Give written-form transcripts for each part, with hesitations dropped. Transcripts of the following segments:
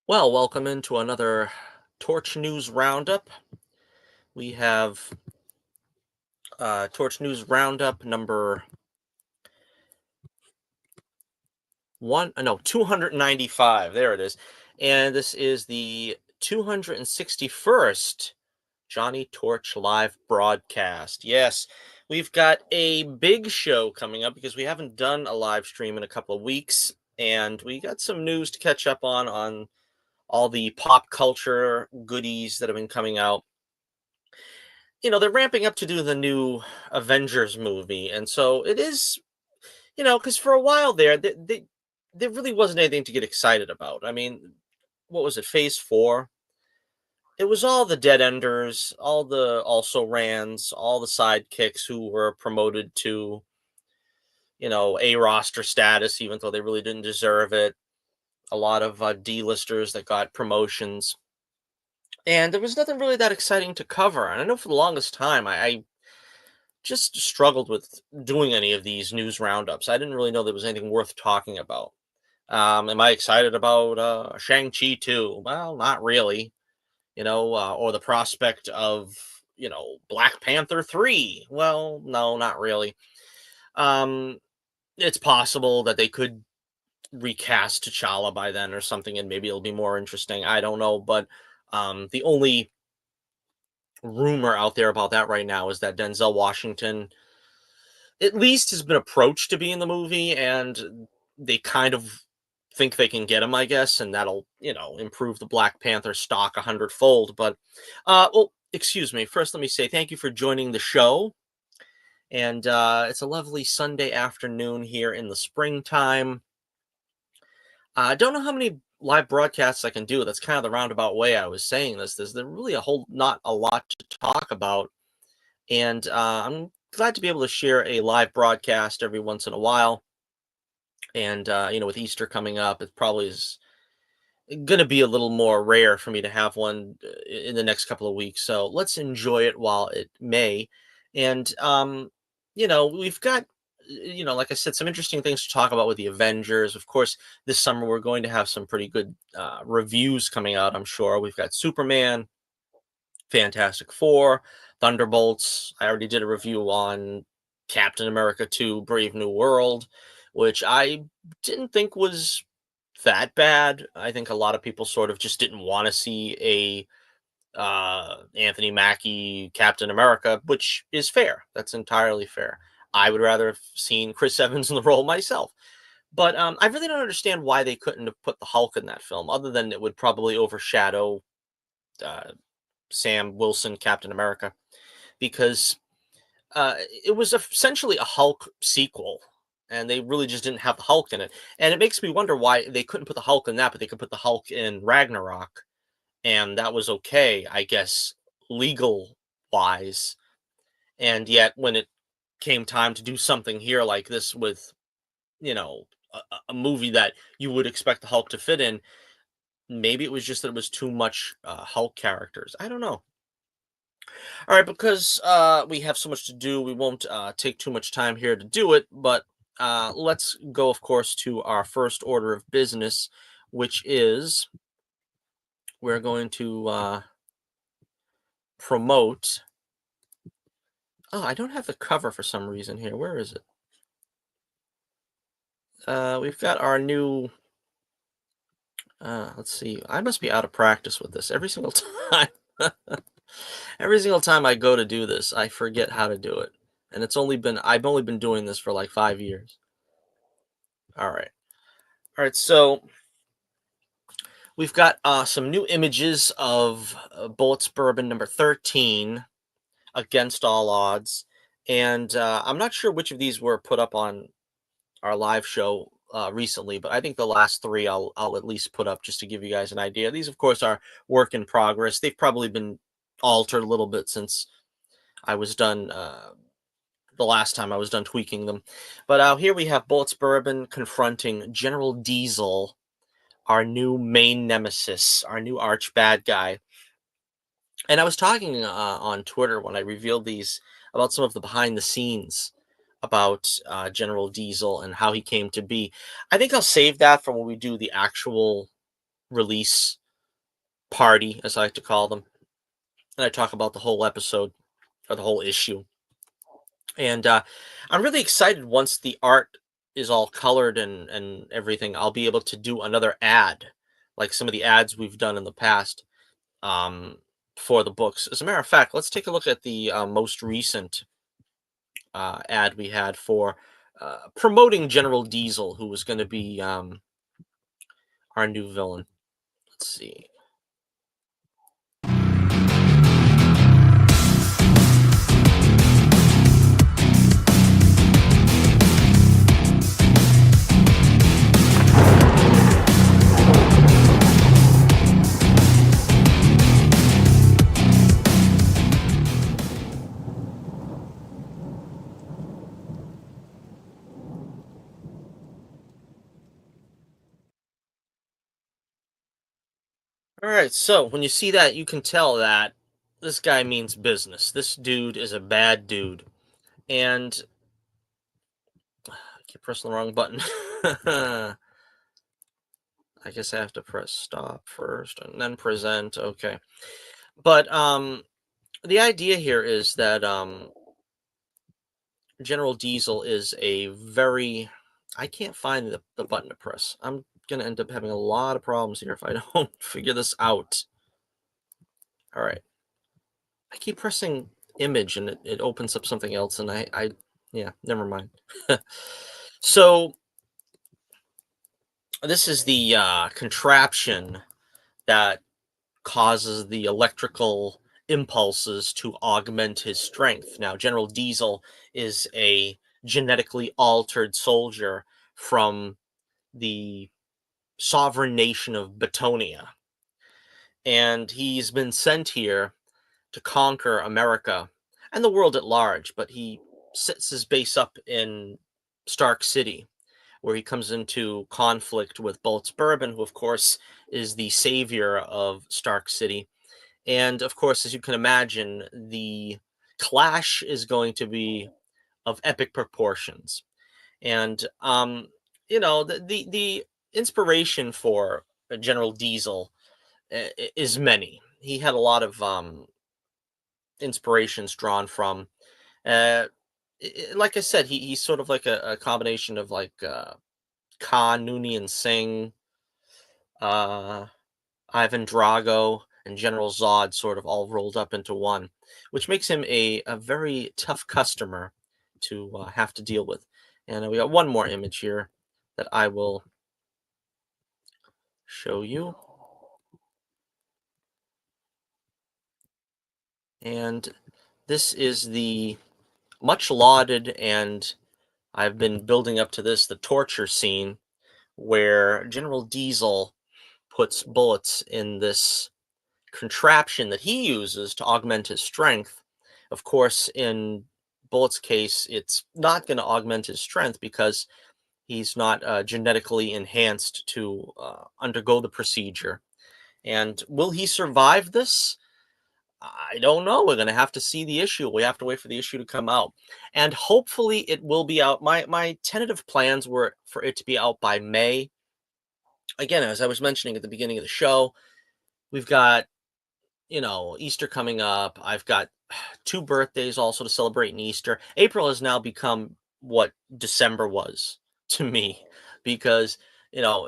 Well, welcome into another Torch News Roundup. We have Torch News Roundup number 295. There it is. And this is the 261st Johnny Torch live broadcast. Yes, we've got a big show coming up because we haven't done a live stream in a couple of weeks. And we got some news to catch up on all the pop culture goodies that have been coming out. They're ramping up to do the new Avengers movie, and so it is, because for a while there really wasn't anything to get excited about. I mean, what was it, Phase 4? It was all the dead enders, all the also rans, all the sidekicks who were promoted to, a roster status, even though they really didn't deserve it. A lot of D-listers that got promotions. And there was nothing really that exciting to cover. And I know for the longest time, I just struggled with doing any of these news roundups. I didn't really know there was anything worth talking about. Am I excited about Shang-Chi 2? Well, not really, or the prospect of, Black Panther 3. Well, no, not really. Um, it's possible that they could recast T'Challa by then or something, and maybe it'll be more interesting. I don't know, but the only rumor out there about that right now is that Denzel Washington at least has been approached to be in the movie, and they kind of think they can get him, I guess, and that'll, improve the Black Panther stock 100-fold. But, well, excuse me. First, let me say thank you for joining the show. And it's a lovely Sunday afternoon here in the springtime. I don't know how many live broadcasts I can do. That's kind of the roundabout way I was saying this. There's really not a lot to talk about. And I'm glad to be able to share a live broadcast every once in a while. And with Easter coming up, it probably is going to be a little more rare for me to have one in the next couple of weeks. So let's enjoy it while it may. And we've got like I said, some interesting things to talk about with the Avengers. Of course, this summer we're going to have some pretty good reviews coming out. I'm sure we've got Superman, Fantastic Four, Thunderbolts. I already did a review on Captain America 2 Brave New World, which I didn't think was that bad. I think a lot of people sort of just didn't want to see a Anthony Mackie Captain America, which is fair. That's entirely fair. I would rather have seen Chris Evans in the role myself. But I really don't understand why they couldn't have put the Hulk in that film, other than it would probably overshadow uh, Sam Wilson Captain America, because it was essentially a Hulk sequel, and they really just didn't have the Hulk in it. And it makes me wonder why they couldn't put the Hulk in that, but they could put the Hulk in Ragnarok, and that was okay, I guess, legal wise. And yet, when it came time to do something here like this with, you know, a movie that you would expect the Hulk to fit in, maybe it was just that it was too much Hulk characters. I don't know. All right, because we have so much to do, we won't take too much time here to do it, but let's go, of course, to our first order of business, which is we're going to promote. Oh, I don't have the cover for some reason here. Where is it? We've got our new. Let's see. I must be out of practice with this every single time. Every single time I go to do this, I forget how to do it. And I've only been doing this for like 5 years. All right. All right. So we've got some new images of Bullets Bourbon number 13, Against All Odds. And I'm not sure which of these were put up on our live show recently, but I think the last three I'll at least put up just to give you guys an idea. These, of course, are work in progress. They've probably been altered a little bit since I was done the last time I was done tweaking them. But here we have Bullets Bourbon confronting General Diesel, our new main nemesis, our new arch bad guy. And I was talking on Twitter when I revealed these about some of the behind the scenes about General Diesel and how he came to be. I think I'll save that for when we do the actual release party, as I like to call them, and I talk about the whole episode or the whole issue. And I'm really excited once the art is all colored and everything. I'll be able to do another ad, like some of the ads we've done in the past, um, for the books. As a matter of fact, let's take a look at the most recent ad we had for promoting General Diesel, who was going to be our new villain. Let's see. All right, so when you see that, you can tell that this guy means business. This dude is a bad dude. And I keep pressing the wrong button. I guess I have to press stop first and then present. Okay. But the idea here is that General Diesel is a very I can't find the button to press. I'm gonna end up having a lot of problems here if I don't figure this out. All right. I keep pressing image and it opens up something else and I yeah, never mind. So this is the contraption that causes the electrical impulses to augment his strength. Now, General Diesel is a genetically altered soldier from the sovereign nation of Batonia, and he's been sent here to conquer America and the world at large. But he sets his base up in Stark City, where he comes into conflict with Bolts Bourbon, who, of course, is the savior of Stark City. And of course, as you can imagine, the clash is going to be of epic proportions. And the inspiration for General Diesel is many. He had a lot of inspirations drawn from. Uh, like I said, he's sort of like a combination of like Khan, Noonien Singh, uh, Ivan Drago, and General Zod sort of all rolled up into one, which makes him a very tough customer to have to deal with. And we got one more image here that I will show you. And this is the much lauded, and I've been building up to this, the torture scene where General Diesel puts bullets in this contraption that he uses to augment his strength. Of course, in Bullet's case, it's not going to augment his strength because he's not genetically enhanced to undergo the procedure. And will he survive this? I don't know. We're going to have to see the issue. We have to wait for the issue to come out. And hopefully it will be out. My tentative plans were for it to be out by May. Again, as I was mentioning at the beginning of the show, we've got Easter coming up. I've got two birthdays also to celebrate in Easter. April has now become what December was to me because,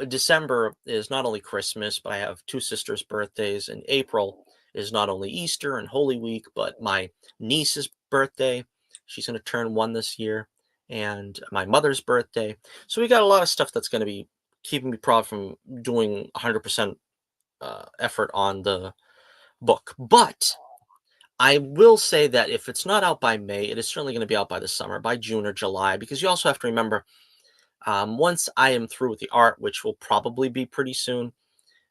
December is not only Christmas, but I have two sisters' birthdays, and April is not only Easter and Holy Week, but my niece's birthday. She's going to turn one this year, and my mother's birthday. So we got a lot of stuff that's going to be keeping me probably from doing 100% effort on the book. But I will say that if it's not out by May, it is certainly going to be out by the summer, by June or July, because you also have to remember once I am through with the art, which will probably be pretty soon,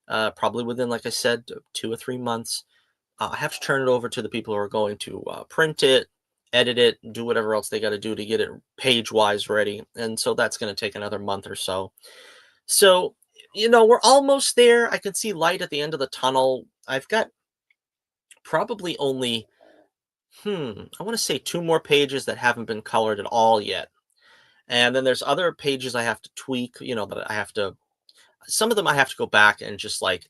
probably within, like I said, 2 or 3 months, I have to turn it over to the people who are going to print it, edit it, do whatever else they got to do to get it page wise ready. And so that's going to take another month or so. So, we're almost there. I can see light at the end of the tunnel. I've got probably only I want to say two more pages that haven't been colored at all yet. And then there's other pages I have to tweak, that I have to Some of them I have to go back and just like,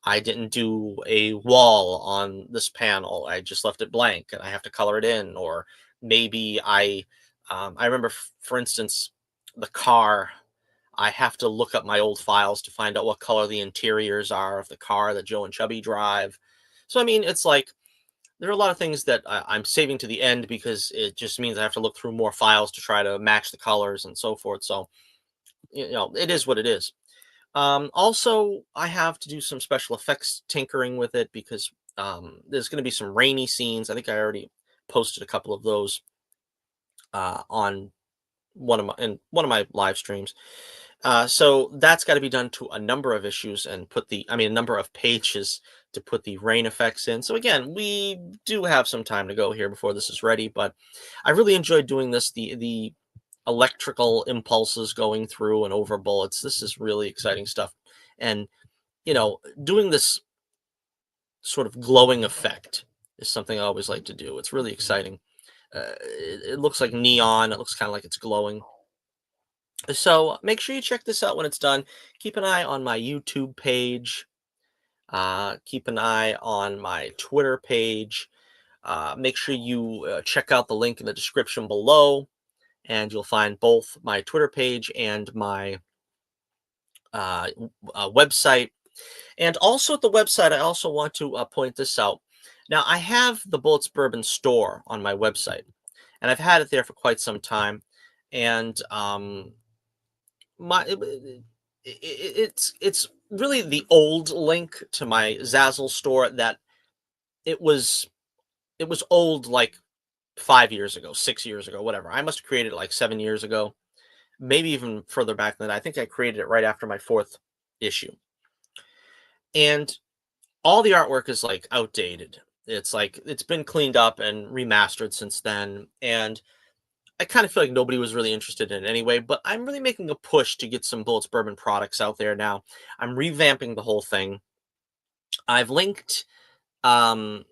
I didn't do a wall on this panel. I just left it blank and I have to color it in. Or maybe I remember, for instance, the car. I have to look up my old files to find out what color the interiors are of the car that Joe and Chubby drive. So, I mean, it's like there are a lot of things that I'm saving to the end because it just means I have to look through more files to try to match the colors and so forth. So, it is what it is. Also, I have to do some special effects tinkering with it because there's going to be some rainy scenes. I think I already posted a couple of those on one of my live streams. So that's got to be done to a number of issues and a number of pages to put the rain effects in. So again, we do have some time to go here before this is ready, but I really enjoyed doing this. The electrical impulses going through and over bullets. This is really exciting stuff. And, doing this sort of glowing effect is something I always like to do. It's really exciting. It looks like neon. It looks kind of like it's glowing. So make sure you check this out when it's done. Keep an eye on my YouTube page. Keep an eye on my Twitter page. Make sure you check out the link in the description below, and you'll find both my Twitter page and my website. And also at the website, I also want to point this out. Now, I have the Bullets Bourbon store on my website, and I've had it there for quite some time. And my it's really the old link to my Zazzle store that it was it was old like 5 years ago, 6 years ago, whatever. I must have created it like 7 years ago, maybe even further back than that. I think I created it right after my fourth issue, and all the artwork is like outdated. It's like it's been cleaned up and remastered since then, and I kind of feel like nobody was really interested in it anyway, but I'm really making a push to get some Bullets Bourbon products out there now. I'm revamping the whole thing. I've linked, and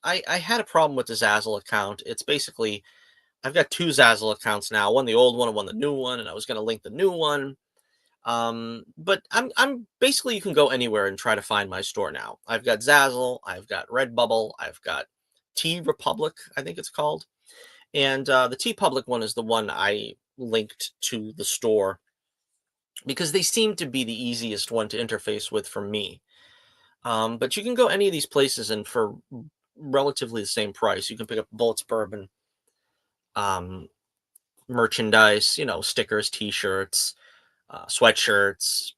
I had a problem with the Zazzle account. It's basically, I've got two Zazzle accounts now, one the old one and one the new one, and I was going to link the new one. But I'm basically, you can go anywhere and try to find my store now. I've got Zazzle, I've got Redbubble, I've got T Republic, I think it's called. And the T Public one is the one I linked to the store because they seem to be the easiest one to interface with for me. But you can go any of these places, and for relatively the same price, you can pick up Bullets Bourbon um, merchandise, stickers, T-shirts, sweatshirts,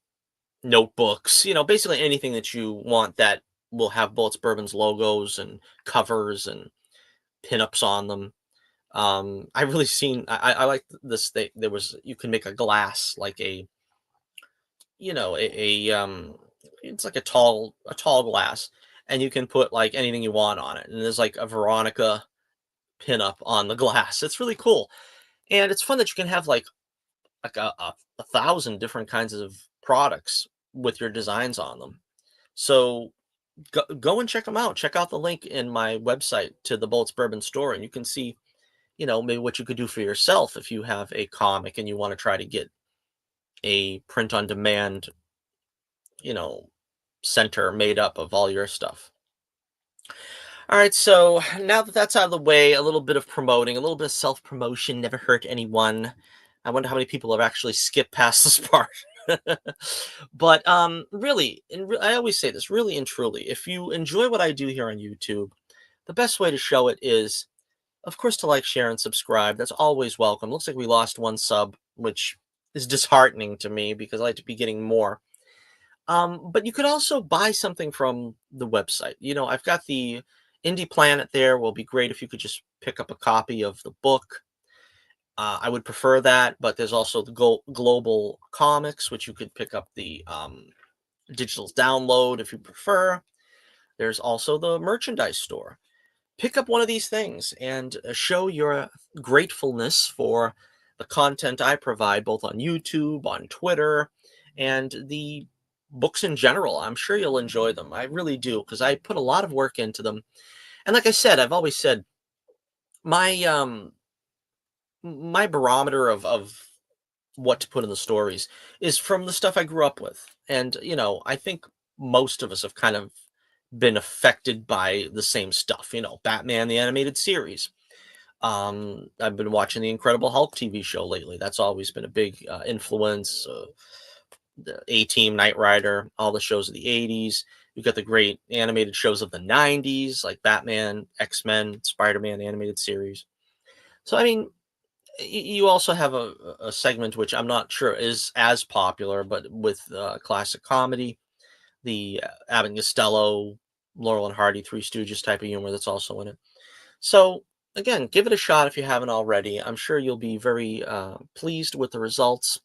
notebooks, basically anything that you want that will have Bullets Bourbon's logos and covers and pinups on them. I really seen I like this. There was, you can make a glass like a it's like a tall glass, and you can put like anything you want on it. And there's like a Veronica pinup on the glass. It's really cool, and it's fun that you can have like a thousand different kinds of products with your designs on them. So go and check them out. Check out the link in my website to the Bullets Bourbon store, and you can see, maybe what you could do for yourself if you have a comic and you want to try to get a print on demand, you know, center made up of all your stuff. All right, so now that that's out of the way, a little bit of promoting, a little bit of self promotion never hurt anyone. I wonder how many people have actually skipped past this part. But really, I always say this, really and truly, if you enjoy what I do here on YouTube, the best way to show it is, of course, to like, share, and subscribe. That's always welcome. Looks like we lost one sub, which is disheartening to me because I like to be getting more. But you could also buy something from the website. I've got the Indie Planet there. Will be great if you could just pick up a copy of the book. I would prefer that, but there's also the Global Comics, which you could pick up the digital download if you prefer. There's also the merchandise store. Pick up one of these things and show your gratefulness for the content I provide, both on YouTube, on Twitter, and the books in general. I'm sure you'll enjoy them. I really do, because I put a lot of work into them. And like I said, I've always said, my my barometer of what to put in the stories is from the stuff I grew up with. And, I think most of us have kind of been affected by the same stuff, Batman the animated series. I've been watching the Incredible Hulk TV show lately. That's always been a big influence. The A Team, Knight Rider, all the shows of the 80s. You've got the great animated shows of the 90s, like Batman, X Men, Spider Man animated series. So, I mean, you also have a segment which I'm not sure is as popular, but with classic comedy, the Abbott and Costello, Laurel and Hardy, Three Stooges type of humor that's also in it. So, again, give it a shot if you haven't already. I'm sure you'll be very pleased with the results.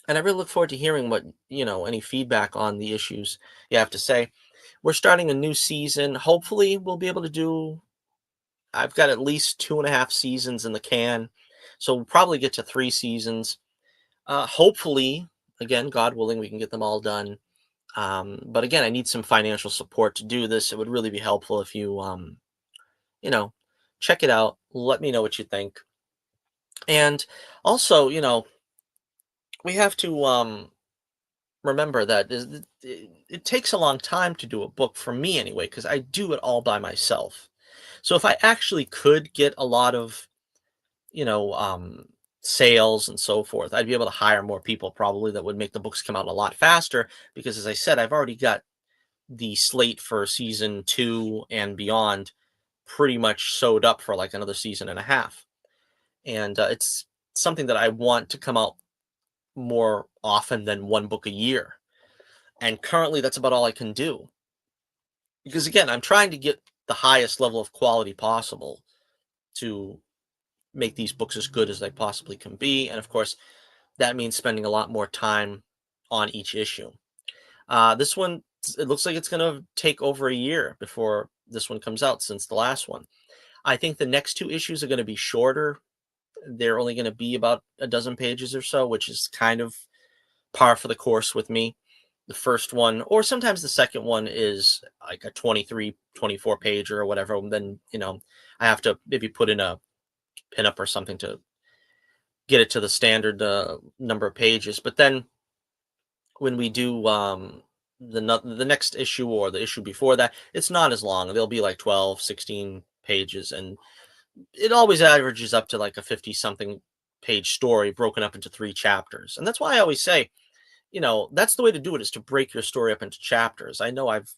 And I really look forward to hearing what, any feedback on the issues you have to say. We're starting a new season. Hopefully, we'll be able to do, I've got at least 2.5 seasons in the can. So we'll probably get to 3 seasons. Hopefully, again, God willing, we can get them all done. But again, I need some financial support to do this. It would really be helpful if you, you know, check it out. Let me know what you think. And also, we have to remember that it takes a long time to do a book for me anyway, because I do it all by myself. So if I actually could get a lot of, you know, um, sales and so forth, I'd be able to hire more people probably that would make the books come out a lot faster. Because as I said, I've already got the slate for season 2 and beyond pretty much sewed up for like another season and a half. And it's something that I want to come out more often than one book a year. And currently, that's about all I can do. Because again, I'm trying to get the highest level of quality possible to make these books as good as they possibly can be. And of course, that means spending a lot more time on each issue. This one, it looks like it's going to take over a year before this one comes out since the last one. I think the next 2 issues are going to be shorter. They're only going to be about a dozen pages or so, which is kind of par for the course with me. The first one, or sometimes the second one, is like a 23, 24 page or whatever. And then, I have to maybe put in a pinup or something to get it to the standard number of pages. But then when we do the next issue or the issue before that, it's not as long. They'll be like 12, 16 pages. And it always averages up to like a 50 something page story broken up into 3 chapters. And that's why I always say, that's the way to do it, is to break your story up into chapters. I know I've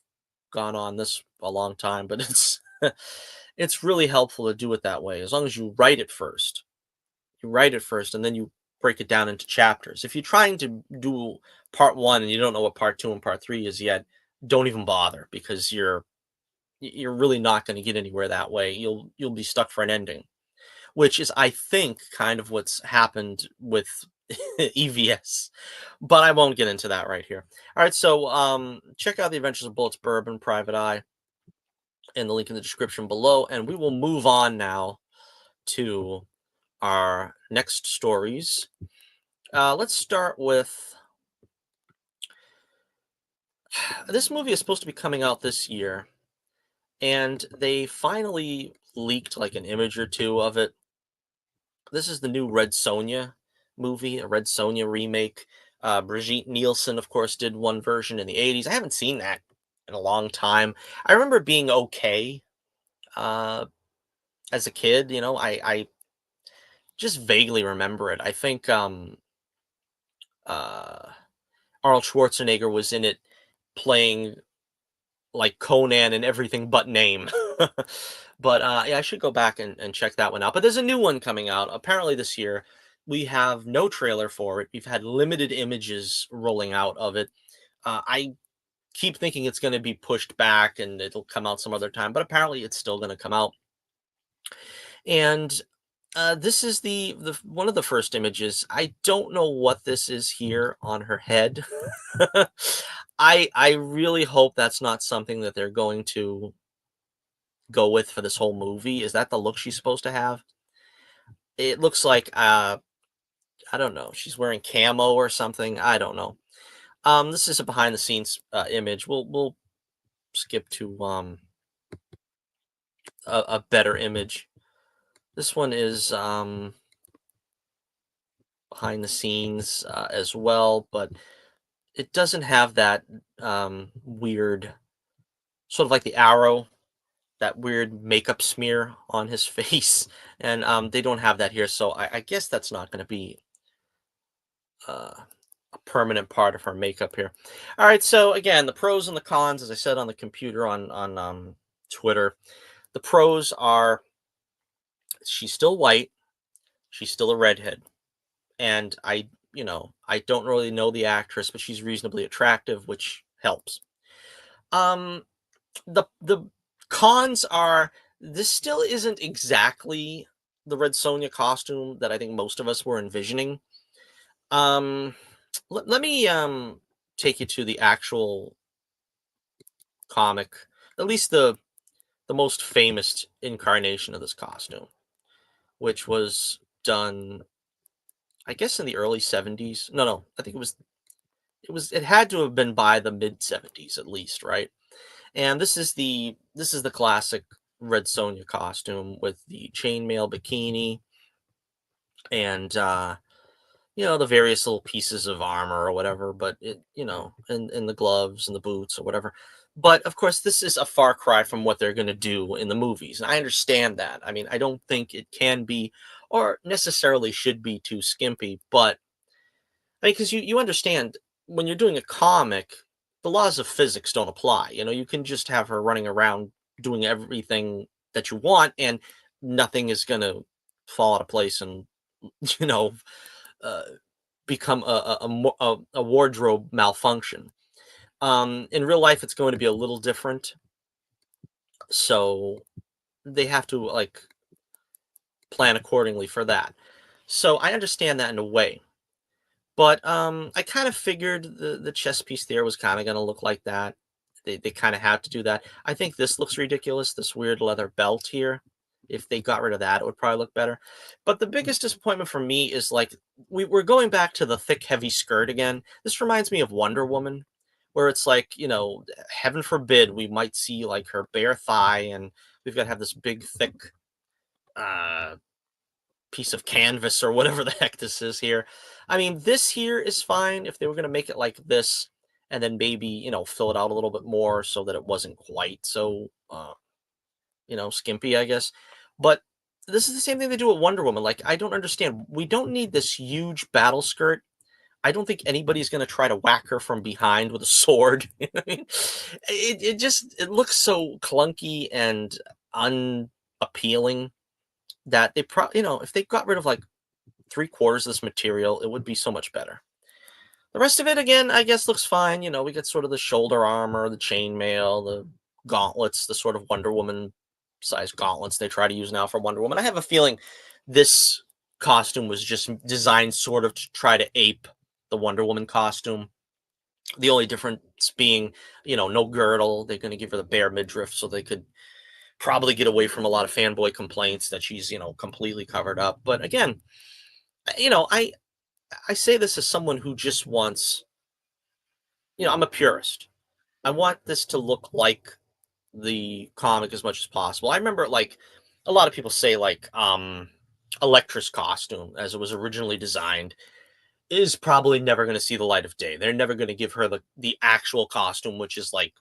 gone on this a long time, but it's it's really helpful to do it that way. As long as you write it first. You write it first and then you break it down into chapters. If you're trying to do part 1 and you don't know what part 2 and part 3 is yet, don't even bother, because you're really not going to get anywhere that way. You'll be stuck for an ending, which is, I think, kind of what's happened with EVS. But I won't get into that right here. All right, so check out the Adventures of Bullets, Bourbon, Private Eye, and the link in the description below, and we will move on now to our next stories. Let's start with this movie is supposed to be coming out this year, and they finally leaked like an image or two of it. This is the new Red Sonja movie, a Red Sonja remake. Brigitte Nielsen, of course, did one version in the 80s. I haven't seen that in a long time. I remember it being okay uh, as a kid. I just vaguely remember it. I think uh, Arnold Schwarzenegger was in it playing like Conan and everything but name. But yeah, I should go back and check that one out. But there's a new one coming out apparently this year. We have no trailer for it. We've had limited images rolling out of it. I keep thinking it's going to be pushed back and it'll come out some other time, but apparently it's still going to come out. And this is the one of the first images. I don't know what this is here on her head. I really hope that's not something that they're going to go with for this whole movie. Is that the look she's supposed to have? It looks like I don't know. She's wearing camo or something. I don't know. This is a behind the scenes image. We'll skip to a better image. This one is behind the scenes as well, but it doesn't have that weird sort of like the Arrow, that weird makeup smear on his face, and they don't have that here. So I guess that's not going to be uh, a permanent part of her makeup here. All right. So again, the pros and the cons, as I said on the computer on Twitter, the pros are she's still white, she's still a redhead, and I don't really know the actress, but she's reasonably attractive, which helps. Um, the cons are this still isn't exactly the Red Sonja costume that I think most of us were envisioning. Um, let me take you to the actual comic, at least the most famous incarnation of this costume, which was done, I guess, in the early 70s. No, no, I think it had to have been by the mid 70s at least, right? And this is the classic Red Sonja costume with the chainmail bikini and the various little pieces of armor or whatever, but and the gloves and the boots or whatever. But of course, this is a far cry from what they're going to do in the movies, and I understand that. I mean, I don't think it can be or necessarily should be too skimpy, but I mean, because you understand when you're doing a comic, the laws of physics don't apply. You can just have her running around doing everything that you want, and nothing is gonna fall out of place and you know uh, become a wardrobe malfunction. In real life, it's going to be a little different, so they have to like plan accordingly for that. So I understand that in a way. But, I kind of figured the chess piece there was kinda gonna look like that. They kinda had to do that. I think this looks ridiculous, this weird leather belt here. If they got rid of that, it would probably look better. But the biggest disappointment for me is, like, we're going back to the thick, heavy skirt again. This reminds me of Wonder Woman, where it's like, heaven forbid we might see, like, her bare thigh, and we've gotta have this big, thick, uh piece of canvas or whatever the heck this is here. I mean, this here is fine if they were going to make it like this and then maybe, fill it out a little bit more so that it wasn't quite so, skimpy, I guess. But this is the same thing they do with Wonder Woman. Like, I don't understand. We don't need this huge battle skirt. I don't think anybody's going to try to whack her from behind with a sword. You know what I mean? It looks so clunky and unappealing that they probably, if they got rid of like three-quarters of this material, it would be so much better. The rest of it, again, I guess looks fine. We get sort of the shoulder armor, the chainmail, the gauntlets, the sort of Wonder Woman size gauntlets they try to use now for Wonder Woman. I have a feeling this costume was just designed sort of to try to ape the Wonder Woman costume. The only difference being, no girdle. They're going to give her the bare midriff so they could probably get away from a lot of fanboy complaints that she's, completely covered up. But again, I say this as someone who just wants, I'm a purist. I want this to look like the comic as much as possible. I remember like a lot of people say like Elektra's costume as it was originally designed is probably never going to see the light of day. They're never going to give her the actual costume, which is like,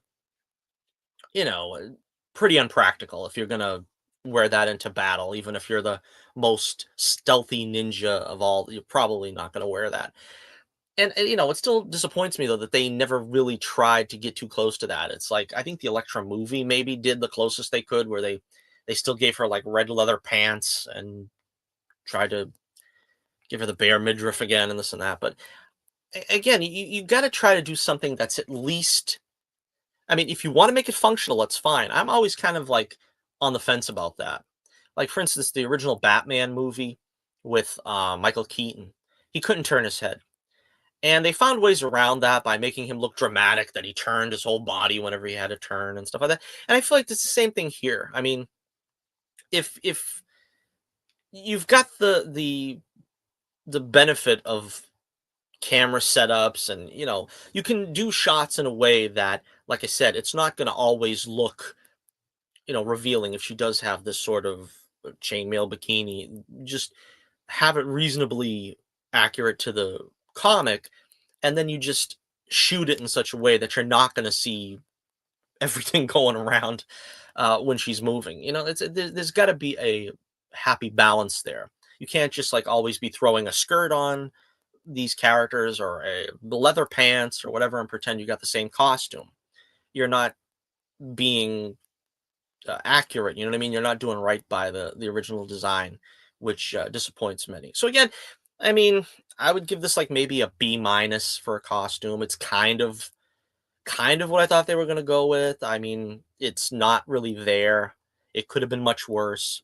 you know, pretty unpractical if you're going to wear that into battle. Even if you're the most stealthy ninja of all, you're probably not going to wear that. And it still disappoints me though that they never really tried to get too close to that. It's like I think the Elektra movie maybe did the closest they could, where they still gave her like red leather pants and tried to give her the bare midriff again and this and that. But again, you got to try to do something that's at least. I mean, if you want to make it functional, that's fine. I'm always kind of like on the fence about that. Like for instance, the original Batman movie with Michael Keaton, he couldn't turn his head. And they found ways around that by making him look dramatic, that he turned his whole body whenever he had to turn and stuff like that. And I feel like it's the same thing here. I mean, if you've got the benefit of camera setups and you can do shots in a way that, like I said, it's not going to always look revealing if she does have this sort of chainmail bikini. Just have it reasonably accurate to the comic, and then you just shoot it in such a way that you're not going to see everything going around when she's moving. There's got to be a happy balance there. You can't just like always be throwing a skirt on these characters or leather pants or whatever and pretend you got the same costume. You're not being accurate. You know what I mean? You're not doing right by the original design, which disappoints many. So again, I mean, I would give this like maybe a B minus for a costume. It's kind of what I thought they were going to go with. I mean, it's not really there. It could have been much worse.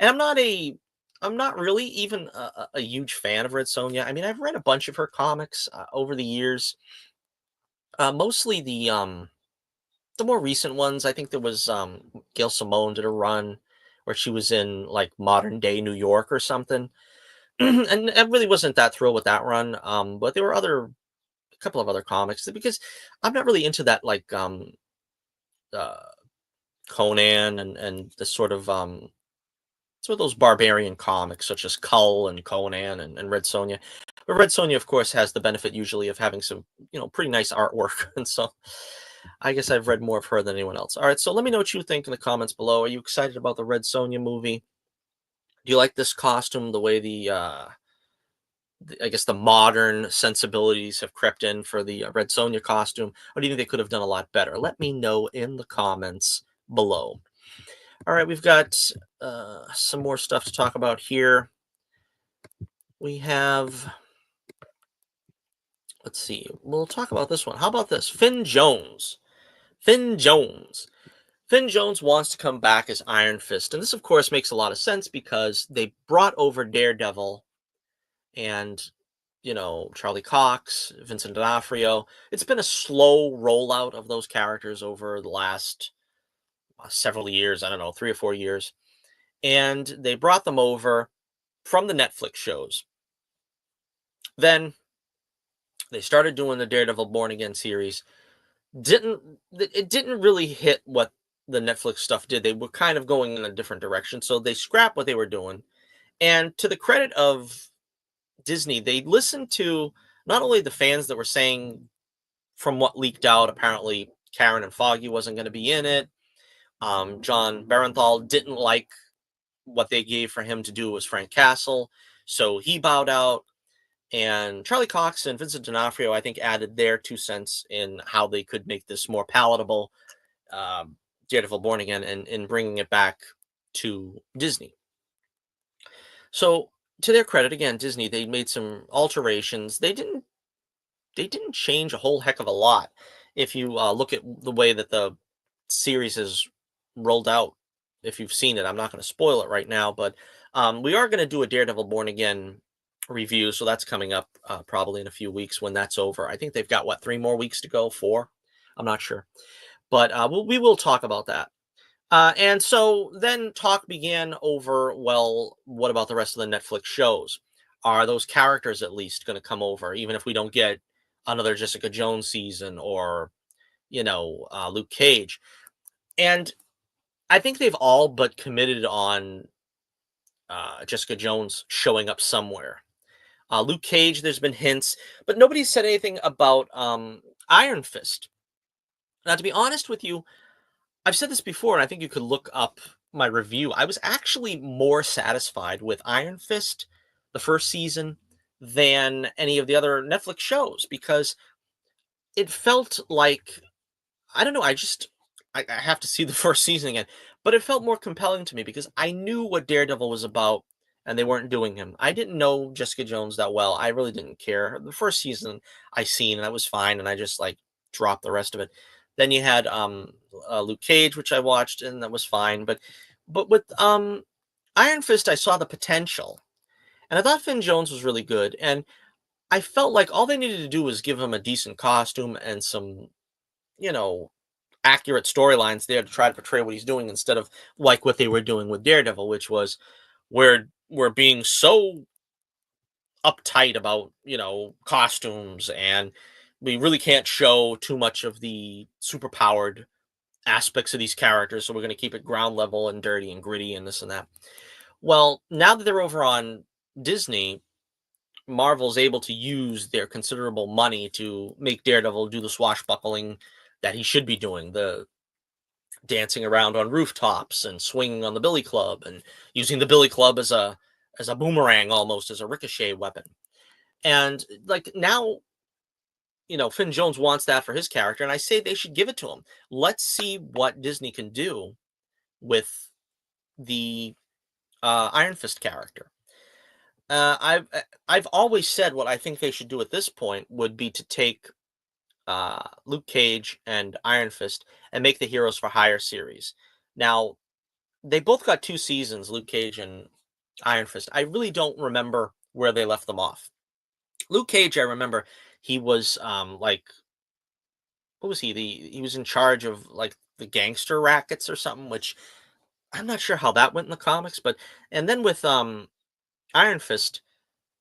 And I'm not really even a huge fan of Red Sonja. I mean, I've read a bunch of her comics over the years. Mostly the more recent ones. I think there was Gail Simone did a run where she was in like modern day New York or something. And I really wasn't that thrilled with that run. But there were a couple of other comics because I'm not really into that like uh Conan and the sort of those barbarian comics such as Cull and Conan and Red Sonja. But Red Sonja, of course, has the benefit usually of having some, pretty nice artwork. And so I guess I've read more of her than anyone else. All right, so let me know what you think in the comments below. Are you excited about the Red Sonja movie? Do you like this costume, the way I guess the modern sensibilities have crept in for the Red Sonja costume? Or do you think they could have done a lot better? Let me know in the comments below. All right, we've got some more stuff to talk about here. We have, let's see, we'll talk about this one. How about this? Finn Jones. Finn Jones. Finn Jones wants to come back as Iron Fist. And this, of course, makes a lot of sense because they brought over Daredevil and, Charlie Cox, Vincent D'Onofrio. It's been a slow rollout of those characters over the last several years. I don't know, 3 or 4 years. And they brought them over from the Netflix shows. Then they started doing the Daredevil Born Again series. Didn't it didn't really hit what the Netflix stuff did. They were kind of going in a different direction, so they scrapped what they were doing. And to the credit of Disney, they listened to not only the fans that were saying, from what leaked out, apparently Karen and Foggy wasn't going to be in it. John Barenthal didn't like what they gave for him to do as Frank Castle, so he bowed out. And Charlie Cox and Vincent D'Onofrio, I think, added their 2 cents in how they could make this more palatable, Daredevil Born Again, and in bringing it back to Disney. So, to their credit, again, Disney, they made some alterations. They didn't change a whole heck of a lot. If you look at the way that the series is rolled out, if you've seen it, I'm not going to spoil it right now, but we are going to do a Daredevil Born Again review, so that's coming up probably in a few weeks when that's over. I think they've got 3 more weeks to go, 4. I'm not sure, but we will talk about that. And so then talk began over, well, what about the rest of the Netflix shows? Are those characters at least going to come over, even if we don't get another Jessica Jones season or, Luke Cage? And I think they've all but committed on Jessica Jones showing up somewhere. Luke Cage, there's been hints, but nobody said anything about Iron Fist. Now, to be honest with you, I've said this before, and I think you could look up my review. I was actually more satisfied with Iron Fist, the first season, than any of the other Netflix shows because it felt like, I don't know. I have to see the first season again, but it felt more compelling to me because I knew what Daredevil was about, and they weren't doing him. I didn't know Jessica Jones that well. I really didn't care. The first season I seen, and I was fine, and I just like dropped the rest of it. Then you had Luke Cage, which I watched, and that was fine. But with Iron Fist, I saw the potential, and I thought Finn Jones was really good, and I felt like all they needed to do was give him a decent costume and some, you know, accurate storylines there to try to portray what he's doing instead of like what they were doing with Daredevil, which was we're being so uptight about, costumes, and we really can't show too much of the superpowered aspects of these characters, so we're going to keep it ground level and dirty and gritty and this and that. Well, now that they're over on Disney, Marvel's able to use their considerable money to make Daredevil do the swashbuckling that he should be doing, the dancing around on rooftops and swinging on the billy club and using the billy club as a boomerang, almost as a ricochet weapon. And like now, Finn Jones wants that for his character, and I say they should give it to him. Let's see what Disney can do with the Iron Fist character. I've always said what I think they should do at this point would be to take Luke Cage and Iron Fist and make the Heroes for Hire series. Now, they both got 2 seasons, Luke Cage and Iron Fist. I really don't remember where they left them off. Luke Cage, I remember he was like, what was he? He was in charge of like the gangster rackets or something, which I'm not sure how that went in the comics, but and then with Iron Fist,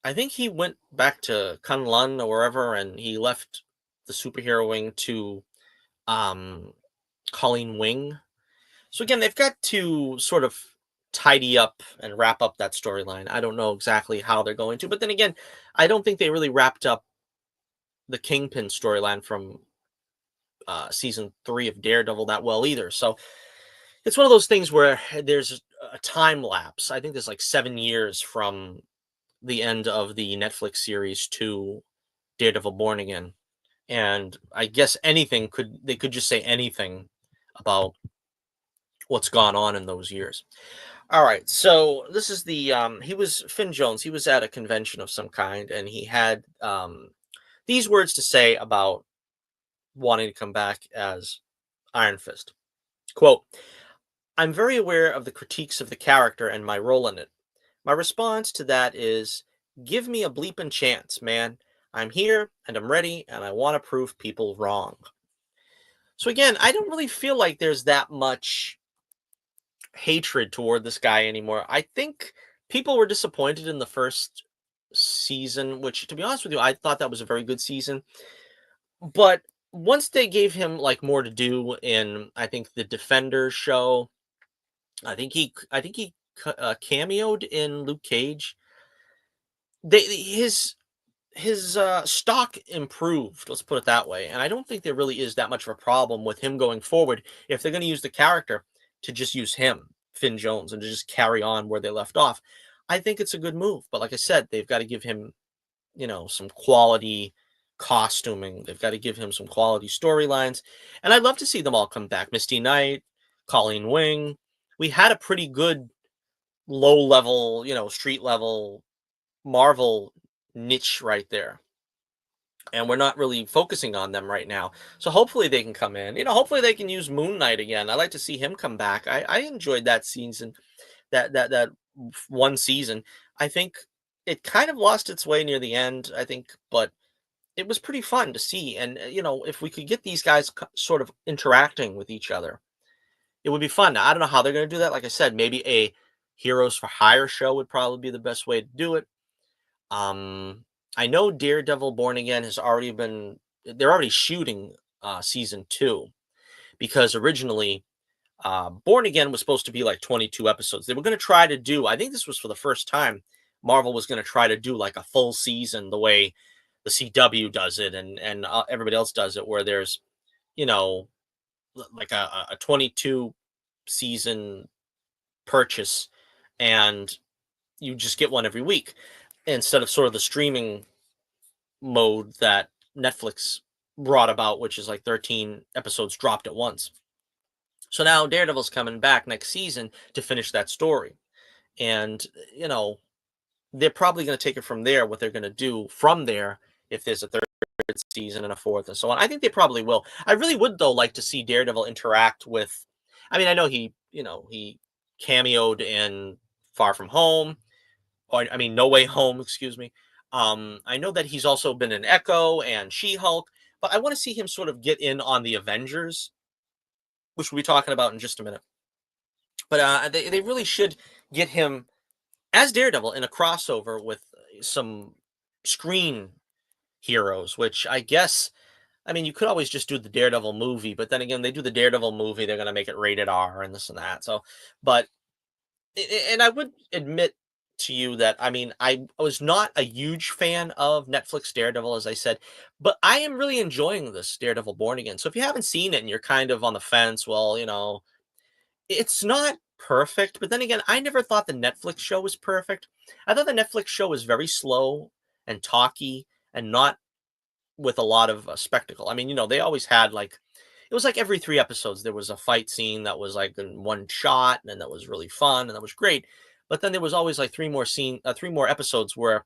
I think he went back to Kunlun or wherever, and he left the superhero wing to um, Colleen Wing. So again, they've got to sort of tidy up and wrap up that storyline. I don't know exactly how they're going to, but then again, I don't think they really wrapped up the Kingpin storyline from season 3 of Daredevil that well either. So it's one of those things where there's a time lapse. I think there's like 7 years from the end of the Netflix series to Daredevil Born Again. And I guess they could just say anything about what's gone on in those years. All right, so this is the he was Finn Jones. He was at a convention of some kind, and he had these words to say about wanting to come back as Iron Fist. Quote, I'm very aware of the critiques of the character and my role in it. My response to that is, give me a bleeping chance, man. I'm here and I'm ready and I want to prove people wrong. So again, I don't really feel like there's that much hatred toward this guy anymore. I think people were disappointed in the first season, which to be honest with you, I thought that was a very good season. But once they gave him like more to do in, I think the Defenders show, I think he cameoed in Luke Cage. His stock improved, let's put it that way, and I don't think there really is that much of a problem with him going forward if they're going to use the character to just use him, Finn Jones, and to just carry on where they left off. I think it's a good move, but like I said, they've got to give him, some quality costuming. They've got to give him some quality storylines, and I'd love to see them all come back. Misty Knight, Colleen Wing. We had a pretty good low level, street level Marvel niche right there. And we're not really focusing on them right now. So hopefully they can come in. Hopefully they can use Moon Knight again. I like to see him come back. I enjoyed that season, that one season. I think it kind of lost its way near the end, I think, but it was pretty fun to see. And if we could get these guys sort of interacting with each other, it would be fun. Now, I don't know how they're going to do that. Like I said, maybe a Heroes for Hire show would probably be the best way to do it. I know Daredevil Born Again they're already shooting season 2 because originally Born Again was supposed to be like 22 episodes. They were going to try to do, I think this was for the first time, Marvel was going to try to do like a full season the way the CW does it and everybody else does it, where there's, like a 22 season purchase and you just get one every week instead of sort of the streaming mode that Netflix brought about, which is like 13 episodes dropped at once. So now Daredevil's coming back next season to finish that story. And, they're probably going to take it from there, what they're going to do from there if there's a third season and a fourth and so on. I think they probably will. I really would, though, like to see Daredevil interact with, I know he cameoed in Far From Home, or No Way Home, excuse me. I know that he's also been in Echo and She-Hulk, but I want to see him sort of get in on the Avengers, which we'll be talking about in just a minute. But they really should get him as Daredevil in a crossover with some screen heroes, which I guess, you could always just do the Daredevil movie, but then again, they do the Daredevil movie, they're going to make it rated R and this and that. So, but, and I would admit to you that I mean, I was not a huge fan of Netflix Daredevil, as I said, but I am really enjoying this Daredevil Born Again. So if you haven't seen it and you're kind of on the fence, well, it's not perfect. But then again, I never thought the Netflix show was perfect. I thought the Netflix show was very slow and talky and not with a lot of spectacle. I mean, they always had like it was like every 3 episodes there was a fight scene that was like in one shot and that was really fun and that was great. But then there was always like 3 more episodes where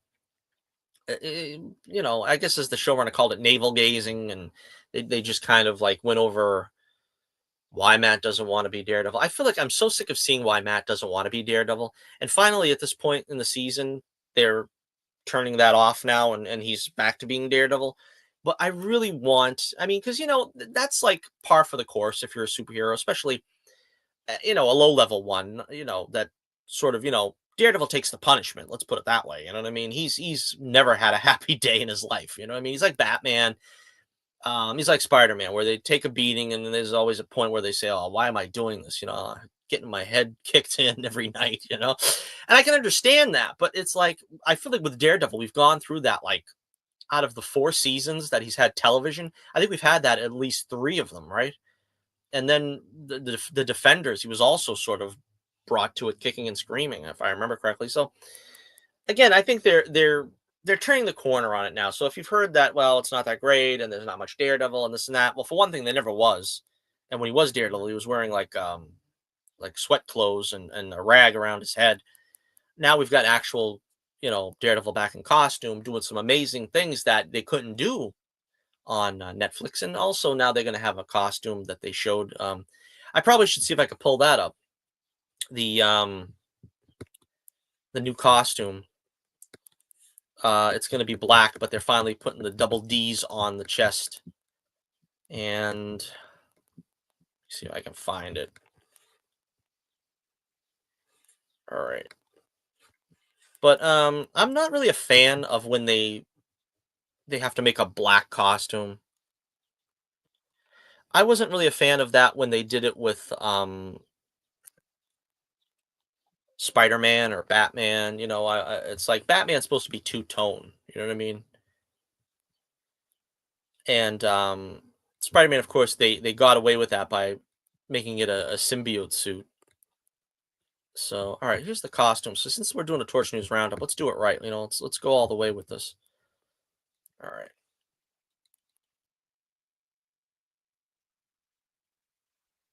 I guess as the showrunner called it, navel gazing, and they just kind of like went over why Matt doesn't want to be Daredevil. I feel like I'm so sick of seeing why Matt doesn't want to be Daredevil. And finally, at this point in the season, they're turning that off now, and he's back to being Daredevil. But I really want, I mean, because that's like par for the course if you're a superhero, especially a low level one. That sort of Daredevil takes the punishment. Let's put it that way. You know what I mean? He's never had a happy day in his life. You know what I mean? He's like Batman. He's like Spider-Man, where they take a beating, and then there's always a point where they say, "Oh, why am I doing this?" Getting my head kicked in every night. And I can understand that, but it's like I feel like with Daredevil, we've gone through that. Like out of the 4 seasons that he's had television, I think we've had that at least 3 of them, right? And then the Defenders, he was also sort of brought to it kicking and screaming, if I remember correctly. So again, I think they're turning the corner on it now. So if you've heard that, well, it's not that great, and there's not much Daredevil and this and that. Well, for one thing, there never was. And when he was Daredevil, he was wearing like sweat clothes and a rag around his head. Now we've got actual, Daredevil back in costume, doing some amazing things that they couldn't do on Netflix. And also now they're going to have a costume that they showed. I probably should see if I could pull that up. The new costume. It's going to be black, but they're finally putting the double D's on the chest. And see if I can find it. All right. But I'm not really a fan of when they have to make a black costume. I wasn't really a fan of that when they did it with Spider-Man or Batman. It's like Batman's supposed to be two-tone. You know what I mean? And Spider-Man, of course, they got away with that by making it a symbiote suit. So, all right, here's the costume. So since we're doing a Torch News roundup, let's do it right. Let's go all the way with this. All right.